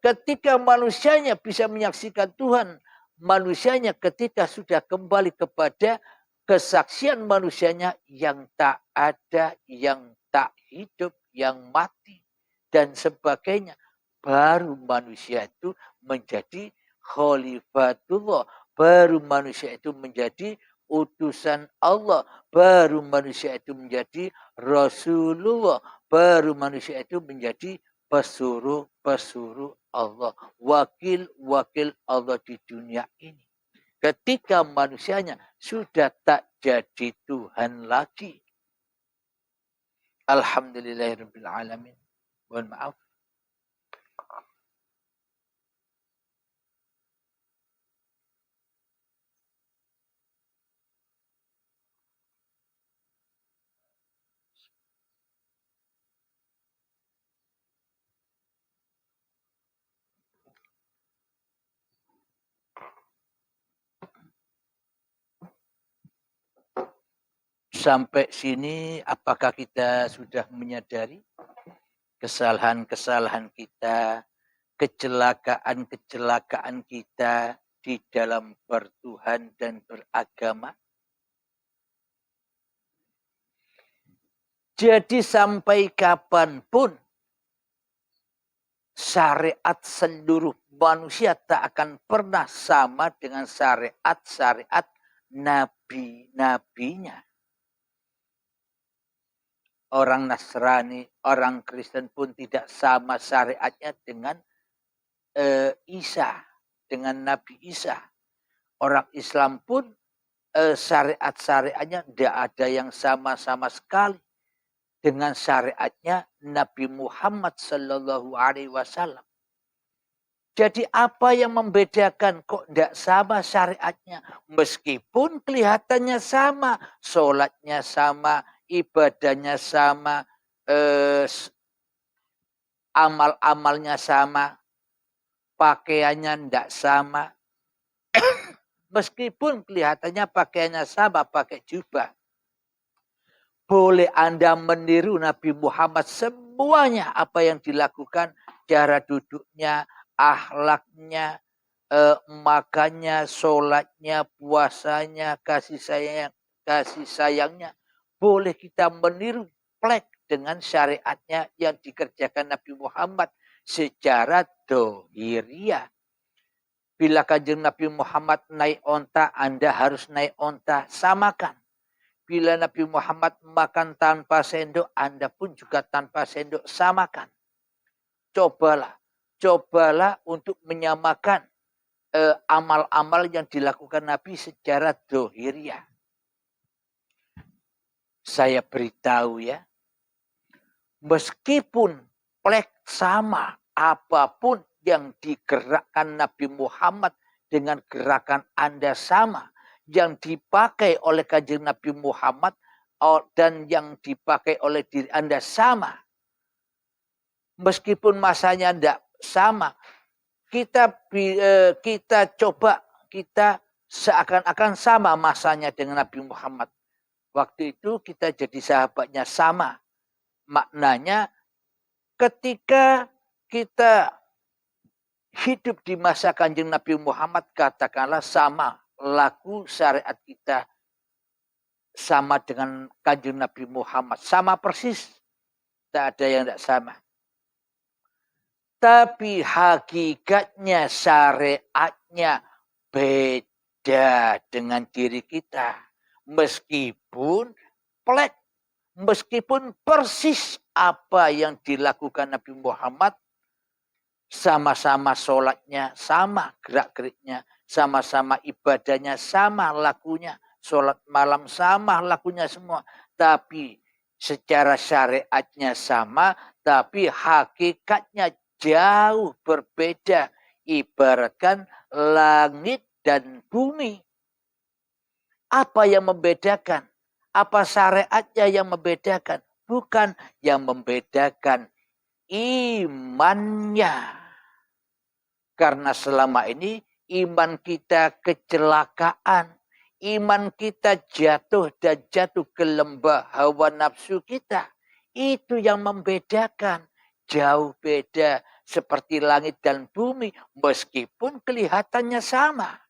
Ketika manusianya bisa menyaksikan Tuhan, manusianya ketika sudah kembali kepada kesaksian manusianya yang tak ada, yang tak hidup, yang mati, dan sebagainya. Baru manusia itu menjadi Khalifatullah. Baru manusia itu menjadi utusan Allah. Baru manusia itu menjadi Rasulullah. Baru manusia itu menjadi pesuruh-pesuruh Allah. Wakil-wakil Allah di dunia ini. Ketika manusianya sudah tak jadi Tuhan lagi. Alhamdulillahirabbil alamin. Mohon maaf. Sampai sini apakah kita sudah menyadari kesalahan-kesalahan kita, kecelakaan-kecelakaan kita di dalam bertuhan dan beragama? Jadi sampai kapanpun syariat seluruh manusia tak akan pernah sama dengan syariat nabi-nabinya. Orang Nasrani, orang Kristen pun tidak sama syariatnya dengan Isa, dengan Nabi Isa. Orang Islam pun syariat-syariatnya tidak ada yang sama-sama sekali dengan syariatnya Nabi Muhammad Sallallahu Alaihi Wasallam. Jadi apa yang membedakan kok tidak sama syariatnya? Meskipun kelihatannya sama, sholatnya sama, ibadahnya sama, amal-amalnya sama, pakaiannya tidak sama. Meskipun kelihatannya pakaiannya sama, pakai jubah. Boleh Anda meniru Nabi Muhammad semuanya apa yang dilakukan, cara duduknya, akhlaknya, makannya, sholatnya, puasanya, kasih sayangnya. Boleh kita meniru plek dengan syariatnya yang dikerjakan Nabi Muhammad secara dohiriyah. Bila kanjeng Nabi Muhammad naik onta, Anda harus naik onta, samakan. Bila Nabi Muhammad makan tanpa sendok, Anda pun juga tanpa sendok, samakan. Cobalah untuk menyamakan amal-amal yang dilakukan Nabi secara dohiriyah. Saya beritahu ya, meskipun plek sama, apapun yang digerakkan Nabi Muhammad dengan gerakan Anda sama, yang dipakai oleh kanjeng Nabi Muhammad dan yang dipakai oleh diri Anda sama. Meskipun masanya tidak sama, kita coba, kita seakan-akan sama masanya dengan Nabi Muhammad. Waktu itu kita jadi sahabatnya sama. Maknanya ketika kita hidup di masa kanjeng Nabi Muhammad, katakanlah sama laku syariat kita sama dengan kanjeng Nabi Muhammad. Sama persis. Tak ada yang tidak sama. Tapi hakikatnya syariatnya beda dengan diri kita. Meskipun plek, meskipun persis apa yang dilakukan Nabi Muhammad, sama-sama sholatnya, sama gerak-geriknya, sama-sama ibadahnya, sama lakunya, sholat malam sama lakunya semua. Tapi secara syariatnya sama, tapi hakikatnya jauh berbeda. Ibaratkan langit dan bumi. Apa yang membedakan? Apa syariatnya yang membedakan? Bukan, yang membedakan imannya. Karena selama ini iman kita kecelakaan. Iman kita jatuh ke lembah hawa nafsu kita. Itu yang membedakan. Jauh beda seperti langit dan bumi. Meskipun kelihatannya sama.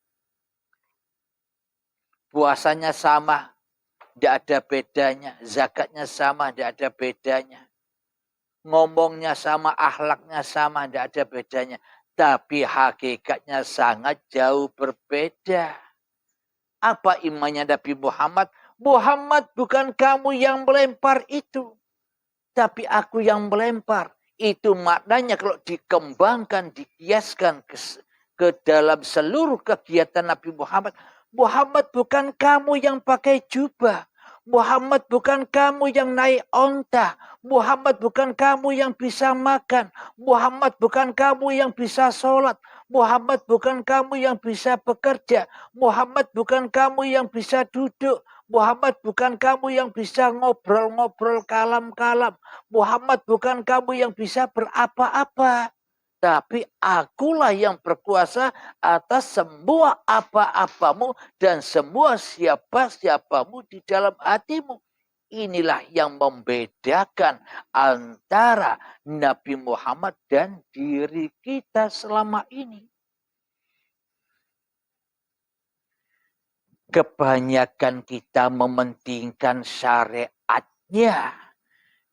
Puasanya sama, tidak ada bedanya. Zakatnya sama, tidak ada bedanya. Ngomongnya sama, akhlaknya sama, tidak ada bedanya. Tapi hakikatnya sangat jauh berbeda. Apa imannya Nabi Muhammad? Muhammad, bukan kamu yang melempar itu, tapi aku yang melempar. Itu maknanya kalau dikembangkan, dikiaskan ke dalam seluruh kegiatan Nabi Muhammad. Muhammad, bukan kamu yang pakai jubah. Muhammad, bukan kamu yang naik onta. Muhammad, bukan kamu yang bisa makan. Muhammad, bukan kamu yang bisa sholat. Muhammad, bukan kamu yang bisa bekerja. Muhammad, bukan kamu yang bisa duduk. Muhammad, bukan kamu yang bisa ngobrol-ngobrol kalam-kalam. Muhammad, bukan kamu yang bisa berapa-apa. Tapi akulah yang berkuasa atas semua apa-apamu dan semua siapa-siapamu di dalam hatimu. Inilah yang membedakan antara Nabi Muhammad dan diri kita selama ini. Kebanyakan kita mementingkan syariatnya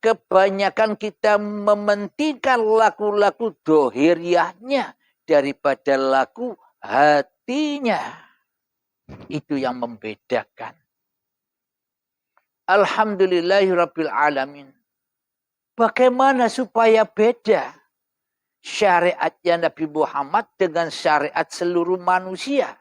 kebanyakan kita mementingkan laku-laku dohiriahnya daripada laku hatinya. Itu yang membedakan. Alhamdulillahirabbil alamin. Bagaimana supaya beda syariatnya Nabi Muhammad dengan syariat seluruh manusia?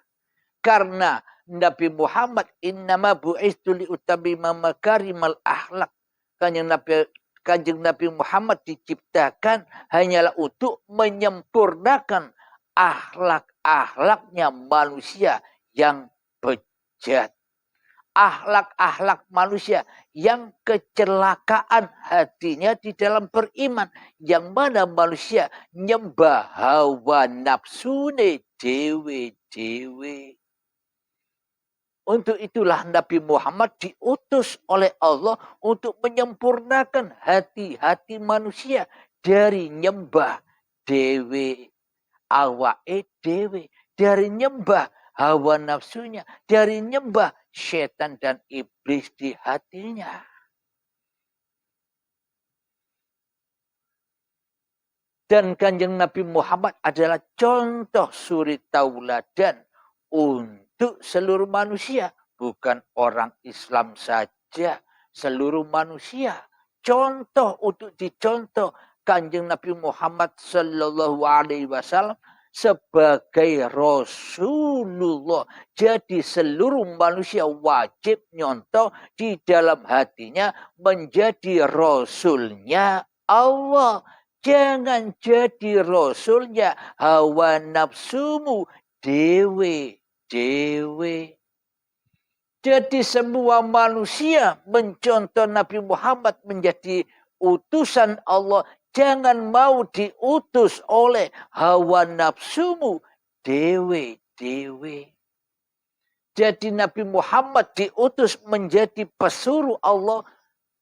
Karena Nabi Muhammad innama bu'istu liutammima makarimal akhlak. Kanjeng Nabi Muhammad diciptakan hanyalah untuk menyempurnakan akhlak-akhlaknya manusia yang bejat. Akhlak-akhlak manusia yang kecelakaan hatinya di dalam beriman. Yang mana manusia nyembah hawa nafsune dewe-dewe. Untuk itulah Nabi Muhammad diutus oleh Allah untuk menyempurnakan hati-hati manusia dari nyembah dewe, awake dewe, dari nyembah hawa nafsunya, dari nyembah setan dan iblis di hatinya. Dan Kanjeng Nabi Muhammad adalah contoh suri tauladan untuk seluruh manusia. Bukan orang Islam saja, seluruh manusia. Contoh untuk dicontoh Kanjeng Nabi Muhammad sallallahu alaihi wasallam sebagai Rasulullah. Jadi seluruh manusia wajib nyontoh di dalam hatinya menjadi Rasulnya Allah. Jangan jadi Rasulnya hawa nafsumu dewe-dewe. Jadi semua manusia mencontoh Nabi Muhammad menjadi utusan Allah. Jangan mau diutus oleh hawa nafsumu dewe-dewe. Jadi Nabi Muhammad diutus menjadi pesuruh Allah.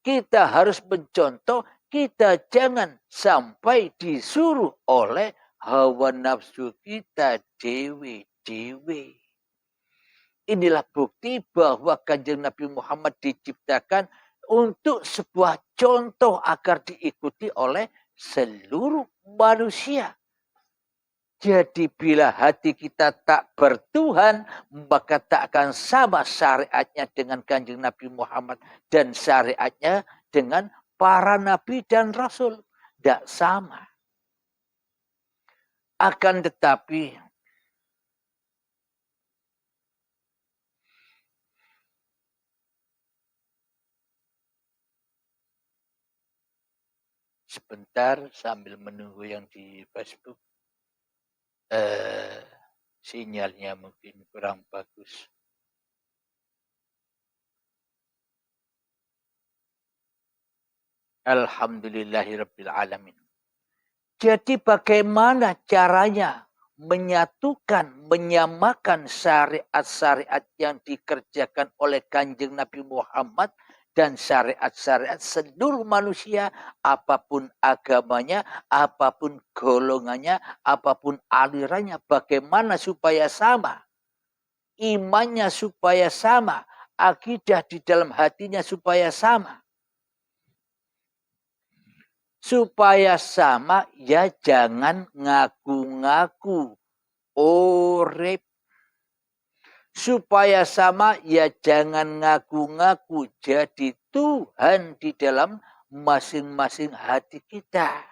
Kita harus mencontoh, kita jangan sampai disuruh oleh hawa nafsu kita dewe-dewe. Inilah bukti bahwa Kanjeng Nabi Muhammad diciptakan untuk sebuah contoh agar diikuti oleh seluruh manusia. Jadi bila hati kita tak bertuhan, maka tak akan sama syariatnya dengan Kanjeng Nabi Muhammad dan syariatnya dengan para nabi dan rasul. Tidak sama. Akan tetapi sebentar sambil menunggu yang di Facebook. Sinyalnya mungkin kurang bagus. Alhamdulillahirabbil alamin. Jadi bagaimana caranya menyatukan, menyamakan syariat-syariat yang dikerjakan oleh Kanjeng Nabi Muhammad dan syariat-syariat seluruh manusia, apapun agamanya, apapun golongannya, apapun alirannya, bagaimana supaya sama, imannya supaya sama, akidah di dalam hatinya supaya sama. Supaya sama, ya jangan ngaku-ngaku urip. Supaya sama, ya jangan ngaku-ngaku jadi Tuhan di dalam masing-masing hati kita.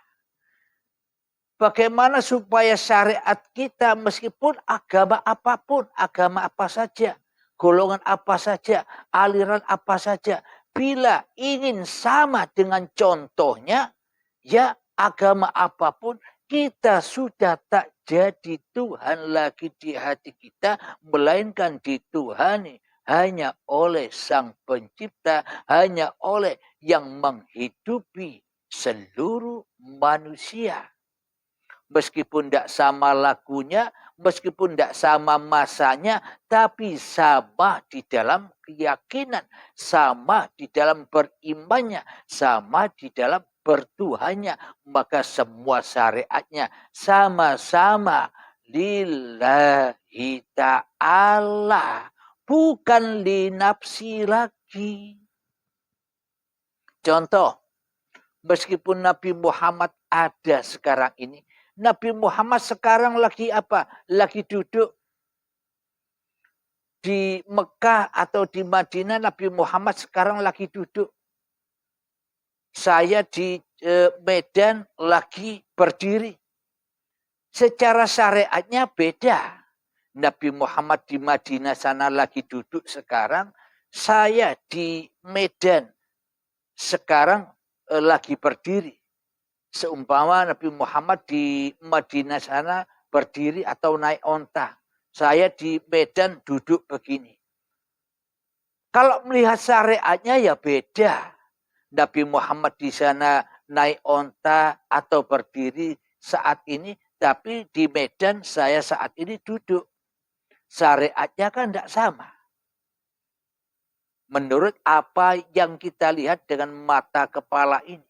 Bagaimana supaya syariat kita meskipun agama apapun, agama apa saja, golongan apa saja, aliran apa saja, bila ingin sama dengan contohnya, ya agama apapun, kita sudah tak jadi Tuhan lagi di hati kita, melainkan dituhani hanya oleh Sang Pencipta, hanya oleh yang menghidupi seluruh manusia. Meskipun tidak sama lakunya, meskipun tidak sama masanya, tapi sama di dalam keyakinan, sama di dalam berimannya, sama di dalam bertuhannya, maka semua syariatnya sama-sama lillahi ta'ala, bukan li nafsi lagi. Contoh, Meskipun Nabi Muhammad ada sekarang ini, Nabi Muhammad sekarang lagi apa? Lagi duduk di Mekah atau di Madinah. Nabi Muhammad sekarang lagi duduk. Saya di Medan lagi berdiri. Secara syariatnya beda. Nabi Muhammad di Madinah sana lagi duduk sekarang. Saya di Medan sekarang lagi berdiri. Seumpama Nabi Muhammad di Madinah sana berdiri atau naik onta. Saya di Medan duduk begini. Kalau melihat syariatnya ya beda. Nabi Muhammad di sana naik onta atau berdiri saat ini. Tapi di Medan saya saat ini duduk. Syariatnya kan tidak sama. Menurut apa yang kita lihat dengan mata kepala ini.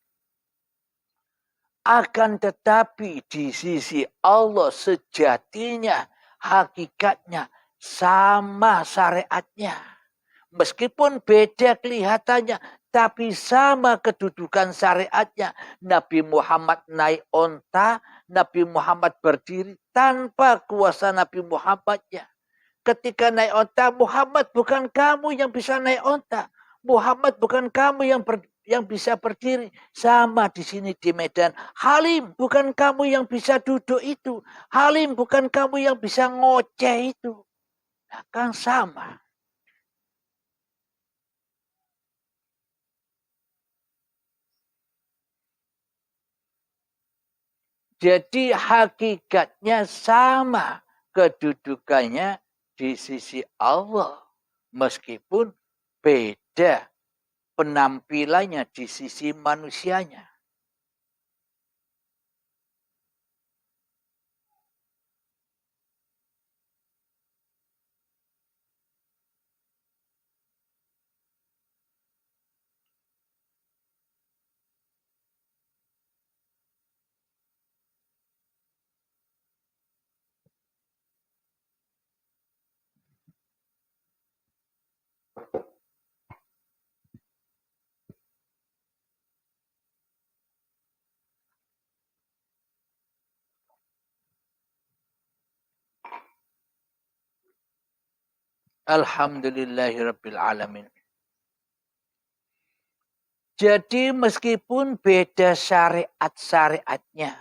Akan tetapi di sisi Allah sejatinya, hakikatnya sama syariatnya. Meskipun beda kelihatannya, tapi sama kedudukan syariatnya. Nabi Muhammad naik onta, Nabi Muhammad berdiri tanpa kuasa Nabi Muhammadnya. Ketika naik onta, Muhammad bukan kamu yang bisa naik onta. Muhammad bukan kamu yang bisa berdiri. Sama di sini di Medan. Halim bukan kamu yang bisa duduk itu. Halim bukan kamu yang bisa ngoceh itu. Nah, kan sama. Jadi hakikatnya sama kedudukannya di sisi Allah. Meskipun beda penampilannya di sisi manusianya. Alhamdulillahirabbil alamin. Jadi meskipun beda syariat-syariatnya,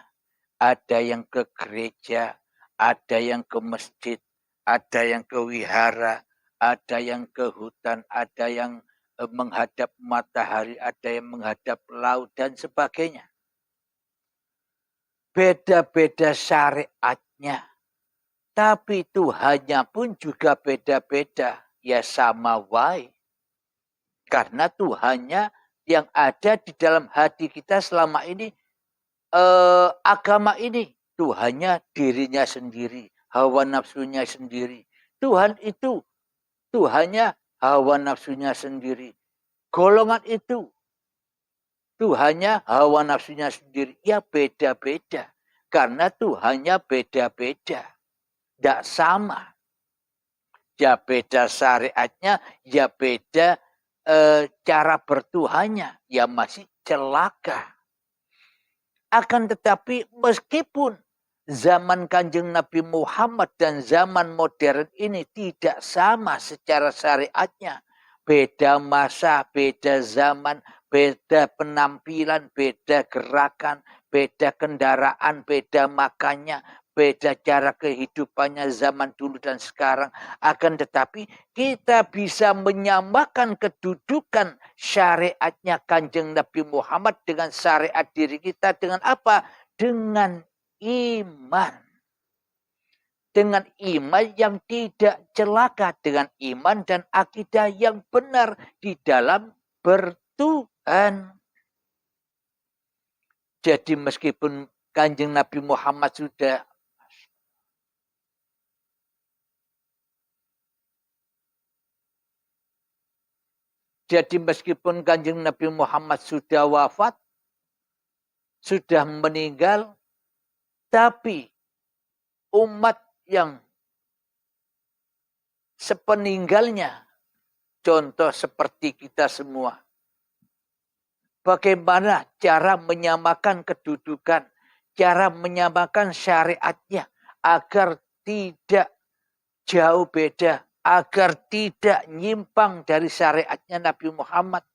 ada yang ke gereja, ada yang ke masjid, ada yang ke wihara, ada yang ke hutan, ada yang menghadap matahari, ada yang menghadap laut dan sebagainya. Beda-beda syariatnya. Tapi Tuhannya pun juga beda-beda. Ya sama wae. Karena Tuhannya yang ada di dalam hati kita selama ini, agama ini, Tuhannya dirinya sendiri, hawa nafsunya sendiri. Tuhan itu, Tuhannya hawa nafsunya sendiri. Golongan itu, Tuhannya hawa nafsunya sendiri. Ya beda-beda. Karena Tuhannya beda-beda. Tidak sama. Ya beda syariatnya, ya beda cara bertuhannya, ya masih celaka. Akan tetapi meskipun zaman Kanjeng Nabi Muhammad dan zaman modern ini tidak sama secara syariatnya. Beda masa, beda zaman, beda penampilan, beda gerakan, beda kendaraan, beda makannya, beda cara kehidupannya zaman dulu dan sekarang. Akan tetapi kita bisa menyamakan kedudukan syariatnya Kanjeng Nabi Muhammad dengan syariat diri kita dengan apa? Dengan iman. Dengan iman yang tidak celaka. Dengan iman dan akidah yang benar di dalam bertuhan. Jadi meskipun Kanjeng Nabi Muhammad sudah Kanjeng Nabi Muhammad sudah wafat, sudah meninggal, tapi umat yang sepeninggalnya, contoh seperti kita semua, Bagaimana cara menyamakan kedudukan, cara menyamakan syariatnya agar tidak jauh beda, agar tidak nyimpang dari syariatnya Nabi Muhammad.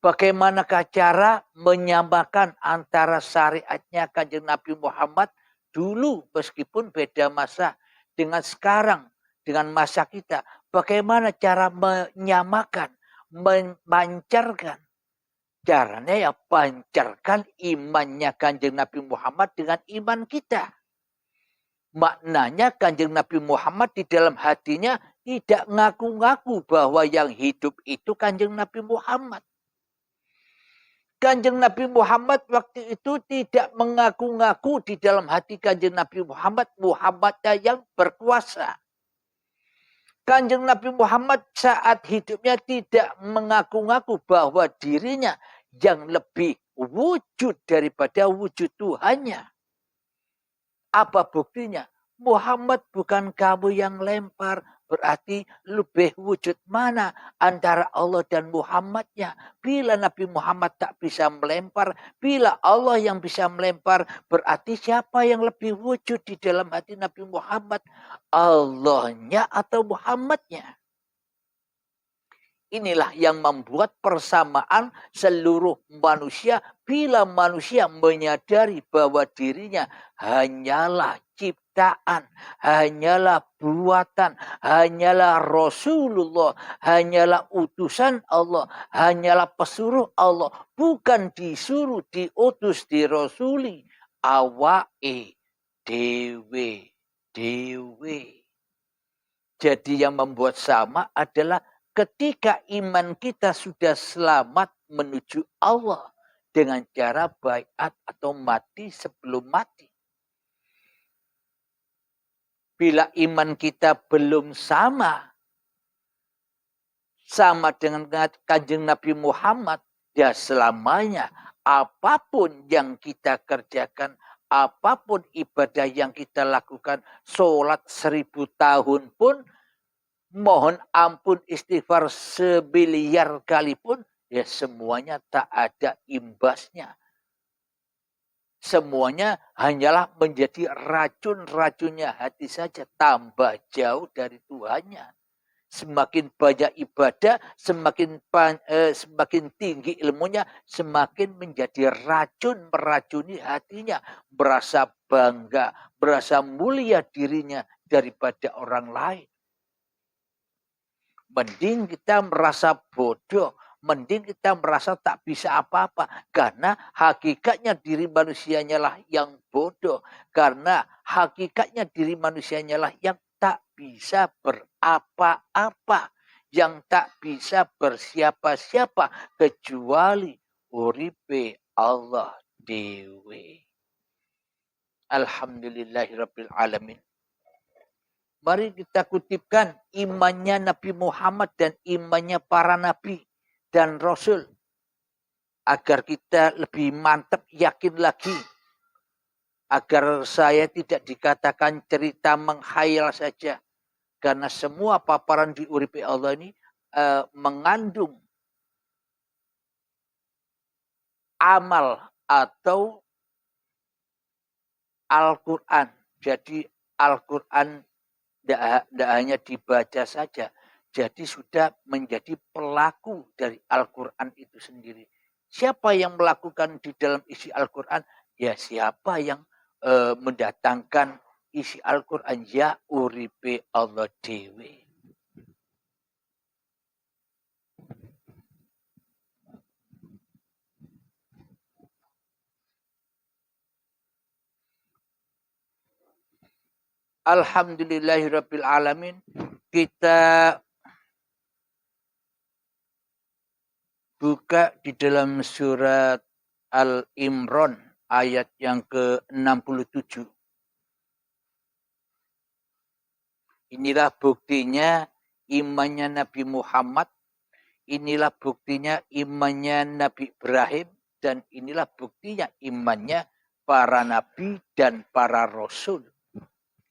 Bagaimanakah cara menyamakan antara syariatnya Kanjeng Nabi Muhammad dulu meskipun beda masa dengan sekarang, dengan masa kita. Bagaimana cara menyamakan, memancarkan. Caranya ya pancarkan imannya Kanjeng Nabi Muhammad dengan iman kita. Maknanya Kanjeng Nabi Muhammad di dalam hatinya tidak ngaku-ngaku bahwa yang hidup itu Kanjeng Nabi Muhammad. Kanjeng Nabi Muhammad waktu itu tidak mengaku-ngaku di dalam hati Kanjeng Nabi Muhammad, Muhammadnya yang berkuasa. Kanjeng Nabi Muhammad saat hidupnya tidak mengaku-ngaku bahwa dirinya yang lebih wujud daripada wujud Tuhannya. Apa buktinya? Muhammad bukan kamu yang lempar. Berarti lebih wujud mana antara Allah dan Muhammadnya. Bila Nabi Muhammad tak bisa melempar, bila Allah yang bisa melempar, berarti siapa yang lebih wujud di dalam hati Nabi Muhammad? Allahnya atau Muhammadnya? Inilah yang membuat persamaan seluruh manusia bila manusia menyadari bahwa dirinya hanyalah ciptaan, hanyalah buatan, hanyalah Rasulullah, hanyalah utusan Allah, hanyalah pesuruh Allah, bukan disuruh, diutus, dirasuli, awake dewe. Jadi yang membuat sama adalah ketika iman kita sudah selamat menuju Allah dengan cara baiat atau mati sebelum mati. Bila iman kita belum sama dengan Kanjeng Nabi Muhammad, ya selamanya apapun yang kita kerjakan, apapun ibadah yang kita lakukan, sholat 1000 tahun pun, mohon ampun istighfar sebiliar kali pun, ya semuanya tak ada imbasnya. Semuanya hanyalah menjadi racun-racunnya hati saja, tambah jauh dari Tuhannya. Semakin banyak ibadah, semakin tinggi ilmunya, semakin menjadi racun meracuni hatinya. Berasa bangga, berasa mulia dirinya daripada orang lain. Mending kita merasa bodoh, mending kita merasa tak bisa apa-apa. Karena hakikatnya diri manusianya lah yang bodoh. Karena hakikatnya diri manusianya lah yang tak bisa berapa-apa. Yang tak bisa bersiapa-siapa kecuali uripe Allah dewe. Alhamdulillahirabbil alamin. Mari kita kutipkan imannya Nabi Muhammad dan imannya para nabi dan rasul. Agar kita lebih mantap yakin lagi. Agar saya tidak dikatakan cerita menghayal saja. Karena semua paparan di uripe Allah ini mengandung amal atau Al-Quran. Jadi Al-Quran tidak hanya dibaca saja. Jadi sudah menjadi pelaku dari Al-Quran itu sendiri. Siapa yang melakukan di dalam isi Al-Quran? Ya siapa yang mendatangkan isi Al-Quran? Ya uripe Allah dewe. Alhamdulillahirabbil alamin. Kita buka di dalam surat Al-Imran ayat yang ke-67. Inilah buktinya imannya Nabi Muhammad, inilah buktinya imannya Nabi Ibrahim, dan inilah buktinya imannya para nabi dan para rasul.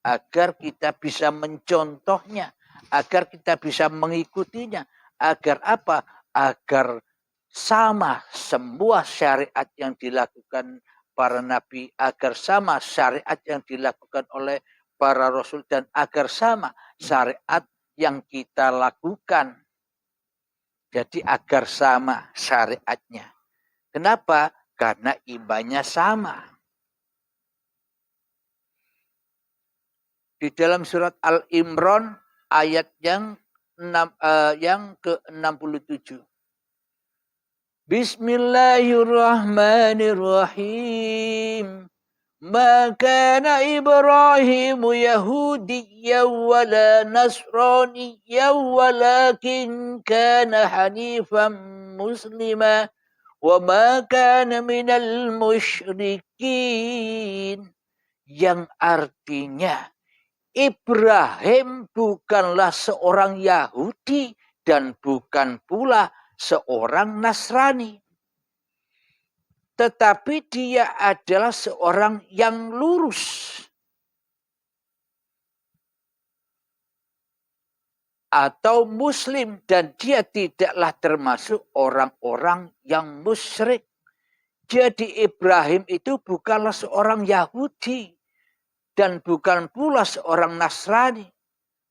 Agar kita bisa mencontohnya, agar kita bisa mengikutinya. Agar apa? agar sama semua syariat yang dilakukan para nabi, agar sama syariat yang dilakukan oleh para rasul, dan agar sama syariat yang kita lakukan. Jadi agar sama syariatnya. Kenapa? Karena imannya sama. Di dalam surat Al-Imran ayat yang ke-67. Bismillahirrahmanirrahim. Ma kana Ibrahim Yahudiyyan wala Nasraniyyan walakin kana hanifan muslima wa ma kana minal musyrikin. Yang artinya Ibrahim bukanlah seorang Yahudi dan bukan pula seorang Nasrani. Tetapi dia adalah seorang yang lurus. Atau Muslim, dan dia tidaklah termasuk orang-orang yang musyrik. Jadi Ibrahim itu bukanlah seorang Yahudi dan bukan pula seorang Nasrani.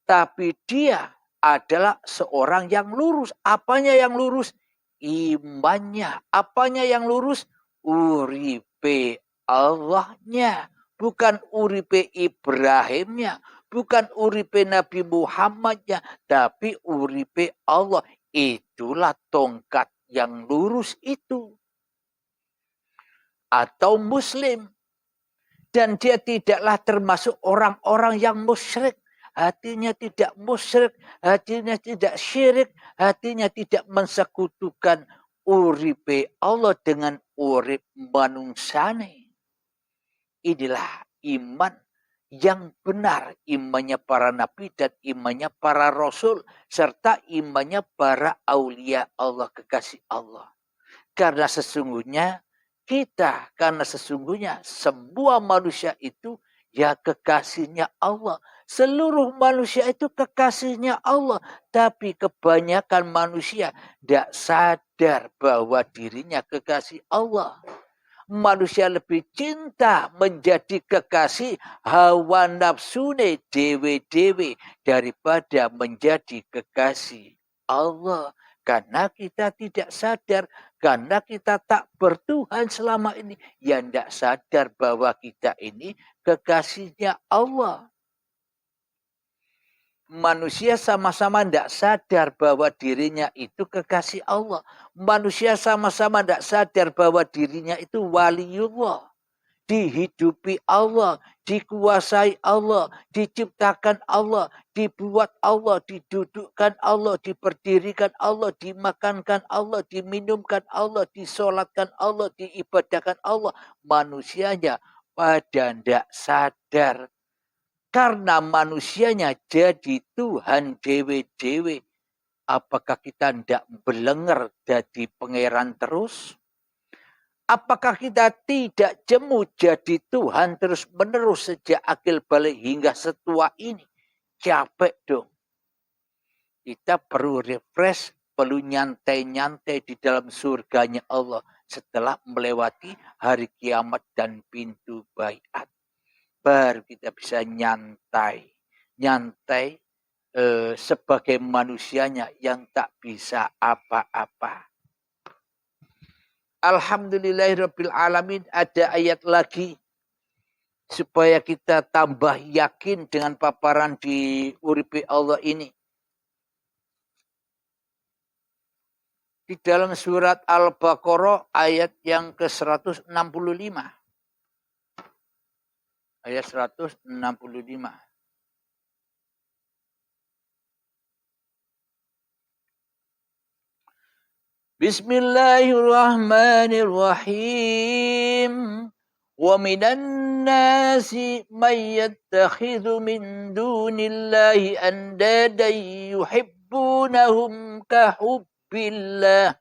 Tapi dia adalah seorang yang lurus. Apanya yang lurus? Imannya. Apanya yang lurus? Uripe Allahnya. Bukan uripe Ibrahimnya. Bukan uripe Nabi Muhammadnya. Tapi uripe Allah. Itulah tongkat yang lurus itu. Atau Muslim. Dan dia tidaklah termasuk orang-orang yang musyrik. Hatinya tidak musyrik, hatinya tidak syirik, hatinya tidak mensekutukan uripe Allah dengan urip manungsane. Inilah iman yang benar, imannya para nabi dan imannya para rasul, serta imannya para aulia Allah, kekasih Allah. Karena sesungguhnya semua manusia itu ya kekasihnya Allah. Seluruh manusia itu kekasihnya Allah. Tapi kebanyakan manusia tidak sadar bahwa dirinya kekasih Allah. Manusia lebih cinta menjadi kekasih hawa nafsune dewe-dewe daripada menjadi kekasih Allah. Karena kita tidak sadar, karena kita tak bertuhan selama ini, yang tidak sadar bahwa kita ini kekasihnya Allah. Manusia sama-sama tidak sadar bahwa dirinya itu kekasih Allah. Manusia sama-sama tidak sadar bahwa dirinya itu waliullah. Dihidupi Allah, dikuasai Allah, diciptakan Allah, dibuat Allah, didudukkan Allah, diberdirikan Allah, dimakankan Allah, diminumkan Allah, disolatkan Allah, diibadahkan Allah. Manusianya pada tidak sadar. Karena manusianya jadi Tuhan dewe-dewe. Apakah kita tidak belenger jadi pangeran terus? Apakah kita tidak jemu jadi Tuhan terus menerus sejak akil balik hingga setua ini? Capek dong. Kita perlu refresh, perlu nyantai-nyantai di dalam surganya Allah setelah melewati hari kiamat dan pintu baiat. Baru kita bisa nyantai sebagai manusianya yang tak bisa apa-apa. Alhamdulillahirabbil alamin. Ada ayat lagi supaya kita tambah yakin dengan paparan di uripe Allah ini. Di dalam surat Al-Baqarah ayat yang ke-165. Ayat 165. Bismillahirrahmanirrahim. Wa minan nasi may yattakhidhu min dunillahi andadan yuhibbunahum ka hubbillah.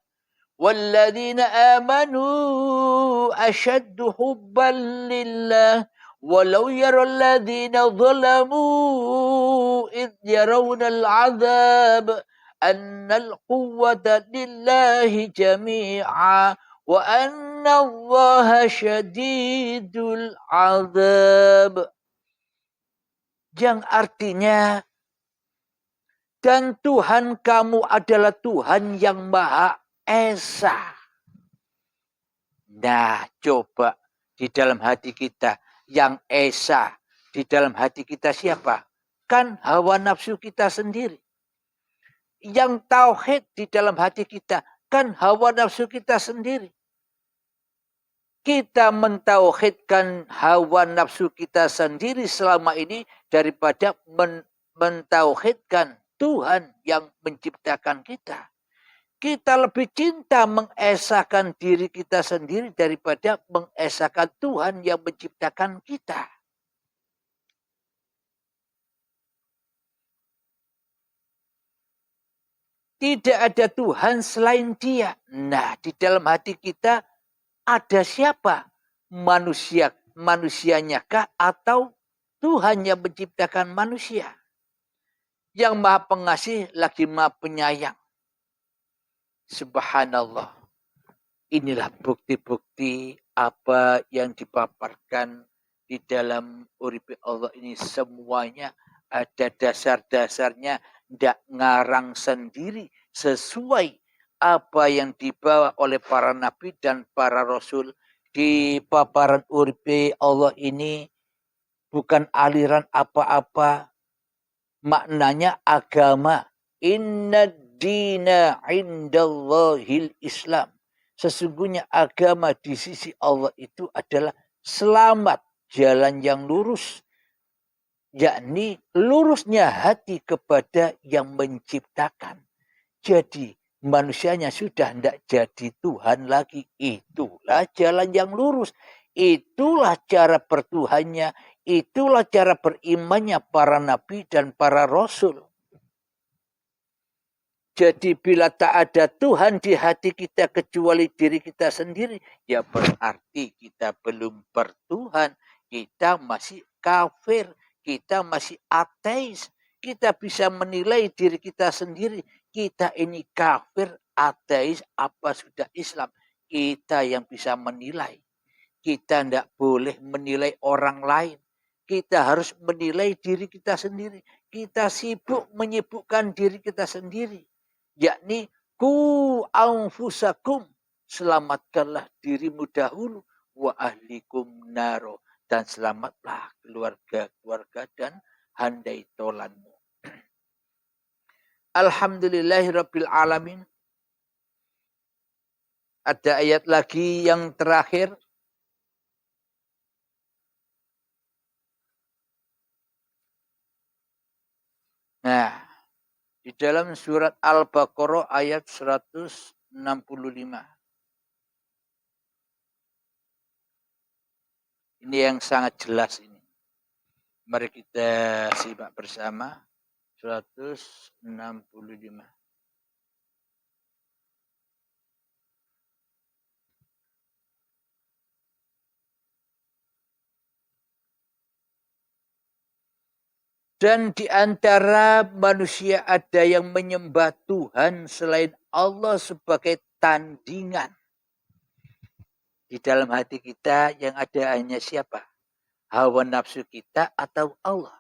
Walladzina amanu ashaddu hubban lillah. Walau yara alladhina zalamu idh yarawna al-'adhab annal quwwata lillahi jami'a wa anna Allaha syadidul azab. Yang artinya, dan Tuhan kamu adalah Tuhan yang Maha Esa. Nah, coba di dalam hati kita yang Esa, di dalam hati kita siapa? Kan hawa nafsu kita sendiri. Yang tauhid di dalam hati kita kan hawa nafsu kita sendiri. Kita mentauhidkan hawa nafsu kita sendiri selama ini daripada mentauhidkan Tuhan yang menciptakan kita. Kita lebih cinta mengesahkan diri kita sendiri daripada mengesahkan Tuhan yang menciptakan kita. Tidak ada Tuhan selain Dia. Nah, di dalam hati kita ada siapa? Manusianya kah atau Tuhan yang menciptakan manusia? Yang Maha Pengasih lagi Maha Penyayang. Subhanallah. Inilah bukti-bukti apa yang dipaparkan di dalam uripi Allah ini semuanya ada dasar-dasarnya, tidak ngarang sendiri sesuai apa yang dibawa oleh para nabi dan para rasul. Di paparan uripi Allah ini bukan aliran apa-apa, maknanya agama. Inna dina indallahil Islam. Sesungguhnya agama di sisi Allah itu adalah selamat, jalan yang lurus. Yakni lurusnya hati kepada yang menciptakan. Jadi manusianya sudah tidak jadi Tuhan lagi. Itulah jalan yang lurus. Itulah cara bertuhannya. Itulah cara berimannya para nabi dan para rasul. Jadi bila tak ada Tuhan di hati kita kecuali diri kita sendiri, ya berarti kita belum bertuhan. Kita masih kafir, kita masih ateis. Kita bisa menilai diri kita sendiri. Kita ini kafir, ateis, apa sudah Islam. Kita yang bisa menilai. Kita tidak boleh menilai orang lain. Kita harus menilai diri kita sendiri. Kita sibuk menyibukkan diri kita sendiri. Yakni ku anfusakum, selamatkanlah dirimu dahulu, wa ahlikum naro, dan selamatlah keluarga-keluarga dan handai tolanmu. Alhamdulillahirabbil alamin. Ada ayat lagi yang terakhir. Nah, di dalam surat Al-Baqarah ayat 165. Ini yang sangat jelas ini. Mari kita simak bersama 165. Dan di antara manusia ada yang menyembah Tuhan selain Allah sebagai tandingan. Di dalam hati kita yang ada hanya siapa? Hawa nafsu kita atau Allah?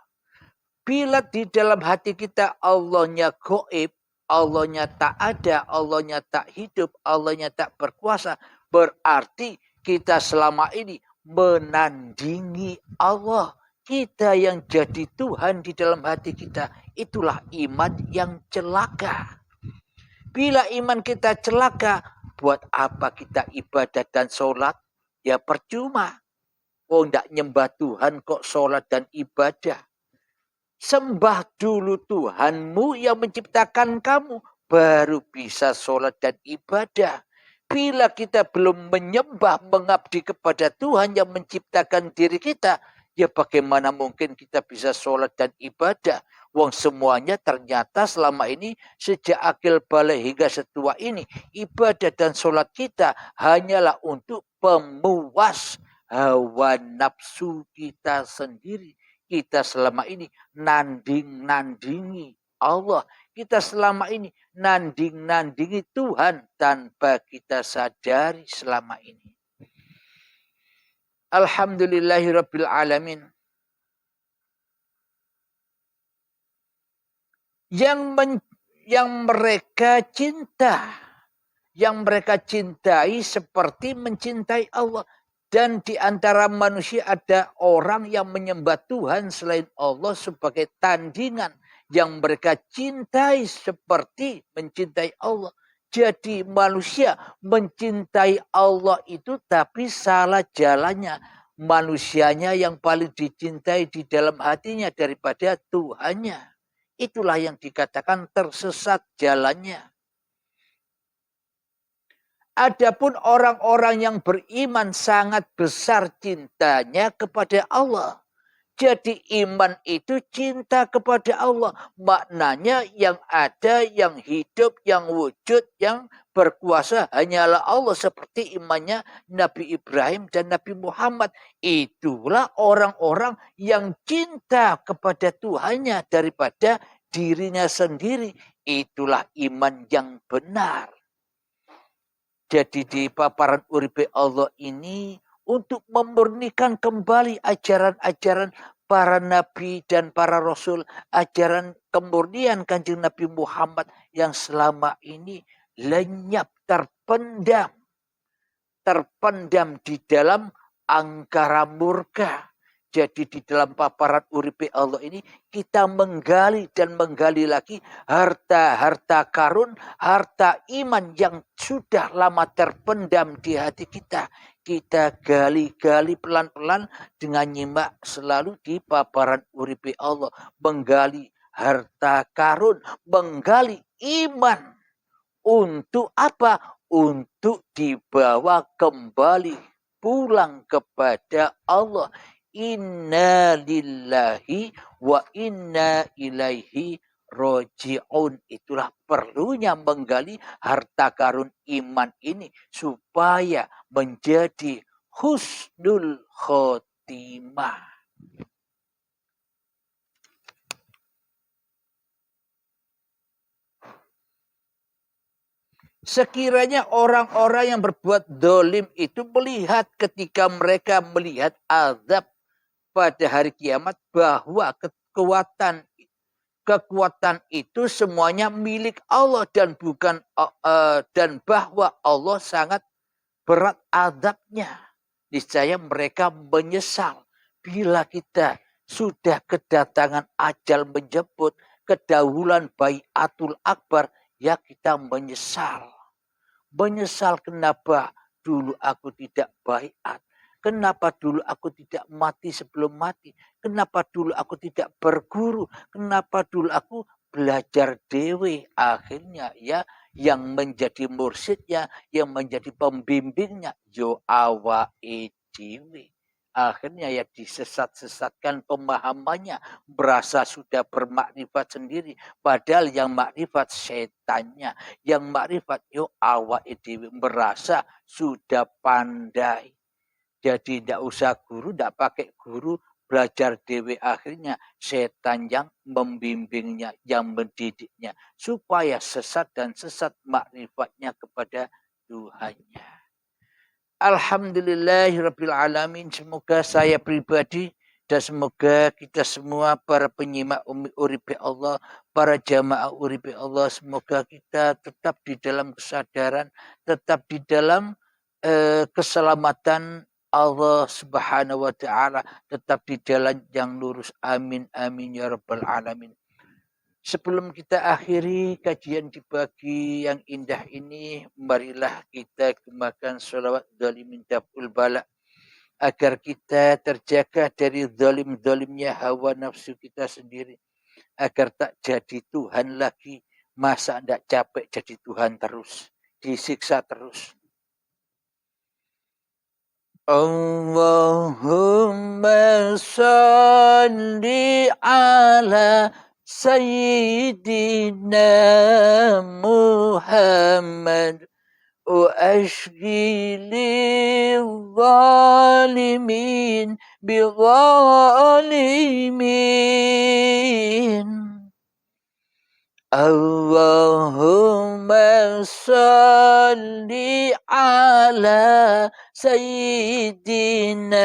Bila di dalam hati kita Allahnya gaib, Allahnya tak ada, Allahnya tak hidup, Allahnya tak berkuasa, berarti kita selama ini menandingi Allah. Kita yang jadi Tuhan di dalam hati kita, itulah iman yang celaka. Bila iman kita celaka, buat apa kita ibadah dan sholat? Ya percuma. Oh, tidak nyembah Tuhan kok sholat dan ibadah. Sembah dulu Tuhanmu yang menciptakan kamu, baru bisa sholat dan ibadah. Bila kita belum menyembah, mengabdi kepada Tuhan yang menciptakan diri kita, ya bagaimana mungkin kita bisa sholat dan ibadah? Wong semuanya ternyata selama ini sejak akil balik hingga setua ini, ibadah dan sholat kita hanyalah untuk pemuas hawa nafsu kita sendiri. Kita selama ini nandingi Allah. kita selama ini nanding-nandingi Tuhan tanpa kita sadari selama ini. Alhamdulillahirabbil alamin. Yang mereka cinta, yang mereka cintai seperti mencintai Allah. Dan di antara manusia ada orang yang menyembah Tuhan selain Allah sebagai tandingan. Yang mereka cintai seperti mencintai Allah. Jadi manusia mencintai Allah itu tapi salah jalannya. Manusianya yang paling dicintai di dalam hatinya daripada Tuhannya. Itulah yang dikatakan tersesat jalannya. Adapun orang-orang yang beriman sangat besar cintanya kepada Allah. Jadi iman itu cinta kepada Allah. Maknanya yang ada, yang hidup, yang wujud, yang berkuasa hanyalah Allah. Seperti imannya Nabi Ibrahim dan Nabi Muhammad. Itulah orang-orang yang cinta kepada Tuhannya daripada dirinya sendiri. Itulah iman yang benar. Jadi di paparan uripe Allah ini untuk memurnikan kembali ajaran-ajaran para nabi dan para rasul, ajaran kemurnian Kanjeng Nabi Muhammad yang selama ini lenyap, terpendam di dalam angkara murka. Jadi di dalam paparan uripe Allah ini kita menggali dan menggali lagi harta karun, harta iman yang sudah lama terpendam di hati kita. Kita gali-gali pelan-pelan dengan nyimak selalu di paparan uripe Allah. Menggali harta karun, menggali iman. Untuk apa? Untuk dibawa kembali pulang kepada Allah. Inna lillahi wa inna ilaihi roji'un. Itulah perlunya menggali harta karun iman ini supaya menjadi husnul khotimah. Sekiranya orang-orang yang berbuat dolim itu melihat ketika mereka melihat azab pada hari kiamat bahwa kekuatan itu semuanya milik Allah dan bukan dan bahwa Allah sangat berat azabnya. Niscaya mereka menyesal bila kita sudah kedatangan ajal menjemput, kedahuluan Baiatul Akbar, ya kita menyesal. Menyesal kenapa dulu aku tidak baiat. Kenapa dulu aku tidak mati sebelum mati? Kenapa dulu aku tidak berguru? Kenapa dulu aku belajar dewe? Akhirnya ya yang menjadi mursyidnya, yang menjadi pembimbingnya, yo awake dewe. Akhirnya ya disesat-sesatkan pemahamannya. Berasa sudah bermakrifat sendiri. Padahal yang makrifat setannya. Yang makrifat yo awake dewe. Merasa sudah pandai. Jadi tidak usah guru, tidak pakai guru, belajar dewe. Akhirnya setan yang membimbingnya, yang mendidiknya. Supaya sesat dan sesat makrifatnya kepada Tuhannya. Alhamdulillahirabbil alamin. Semoga saya pribadi dan semoga kita semua para penyimak uripe Allah, para jamaah uripe Allah, semoga kita tetap di dalam kesadaran, tetap di dalam keselamatan Allah Subhanahu wa taala, tetap di jalan yang lurus. Amin amin ya rabbal alamin. Sebelum kita akhiri kajian di pagi yang indah ini, marilah kita gemakan sholawat zalimin daf'ul bala agar kita terjaga dari zalim-zalimnya hawa nafsu kita sendiri, agar tak jadi Tuhan lagi. Masa tidak capek jadi Tuhan terus, disiksa terus. Allahumma salli ala Sayyidina Muhammad wa ashghili zalimin bi zalimin. Allahumma salli ala Sayyidina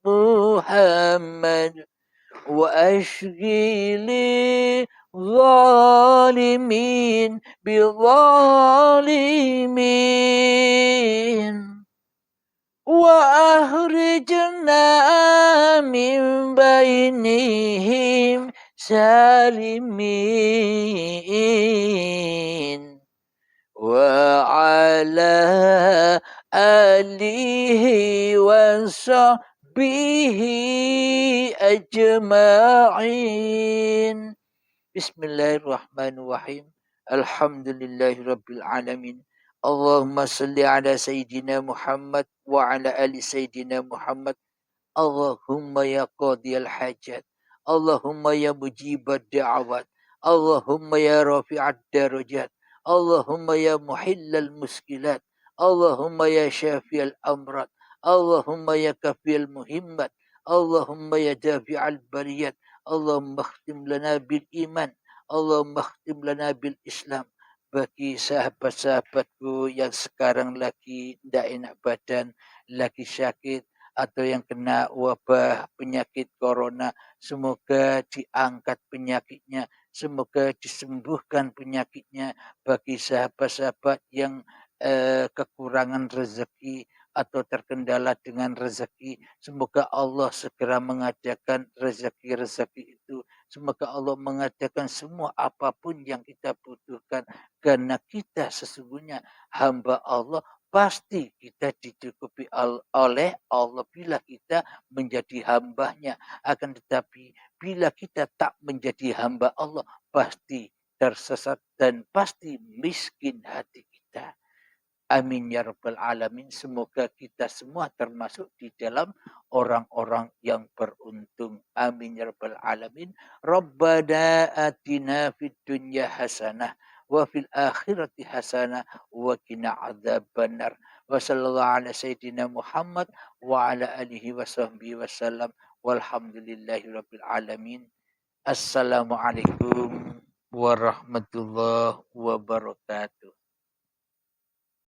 Muhammad wa ashghili zalimin bi zalimin wa akhrijna min bainihim salimin wa ala alihi wa sahbihi ajma'in. Bismillahirrahmanirrahim. Alhamdulillahi rabbil alamin. Allahumma salli ala Sayyidina Muhammad wa ala ali Sayyidina Muhammad. Allahumma ya qadiyal hajat. Allahumma ya mujibad da'awat. Allahumma ya rafi'ad darajat. Allahumma ya muhillal muskilat. Allahumma ya syafi'al amrat. Allahumma ya kafiyal muhimmat. Allahumma ya dafi'al bariyat. Allahumma khtim lana bil iman. Allahumma khtim lana bil Islam. Bagi sahabat-sahabatku yang sekarang lagi tidak enak badan, lagi sakit, atau yang kena wabah penyakit corona, semoga diangkat penyakitnya, semoga disembuhkan penyakitnya. Bagi sahabat-sahabat yang kekurangan rezeki atau terkendala dengan rezeki, semoga Allah segera mengadakan rezeki-rezeki itu. Semoga Allah mengadakan semua apapun yang kita butuhkan, karena kita sesungguhnya hamba Allah. Pasti kita dicukupi oleh Allah bila kita menjadi hambanya. Akan tetapi bila kita tak menjadi hamba Allah, pasti tersesat dan pasti miskin hati kita. Amin ya rabbal alamin. Semoga kita semua termasuk di dalam orang-orang yang beruntung. Amin ya rabbal alamin. Rabbana atina fid dunya hasanah wa fil akhirati hasanah wa qina adzabannar. Wa sallallahu ala sayyidina Muhammad wa ala alihi wa sahbihi wasallam. Walhamdulillahi rabbil alamin. Assalamualaikum warahmatullahi wabarakatuh.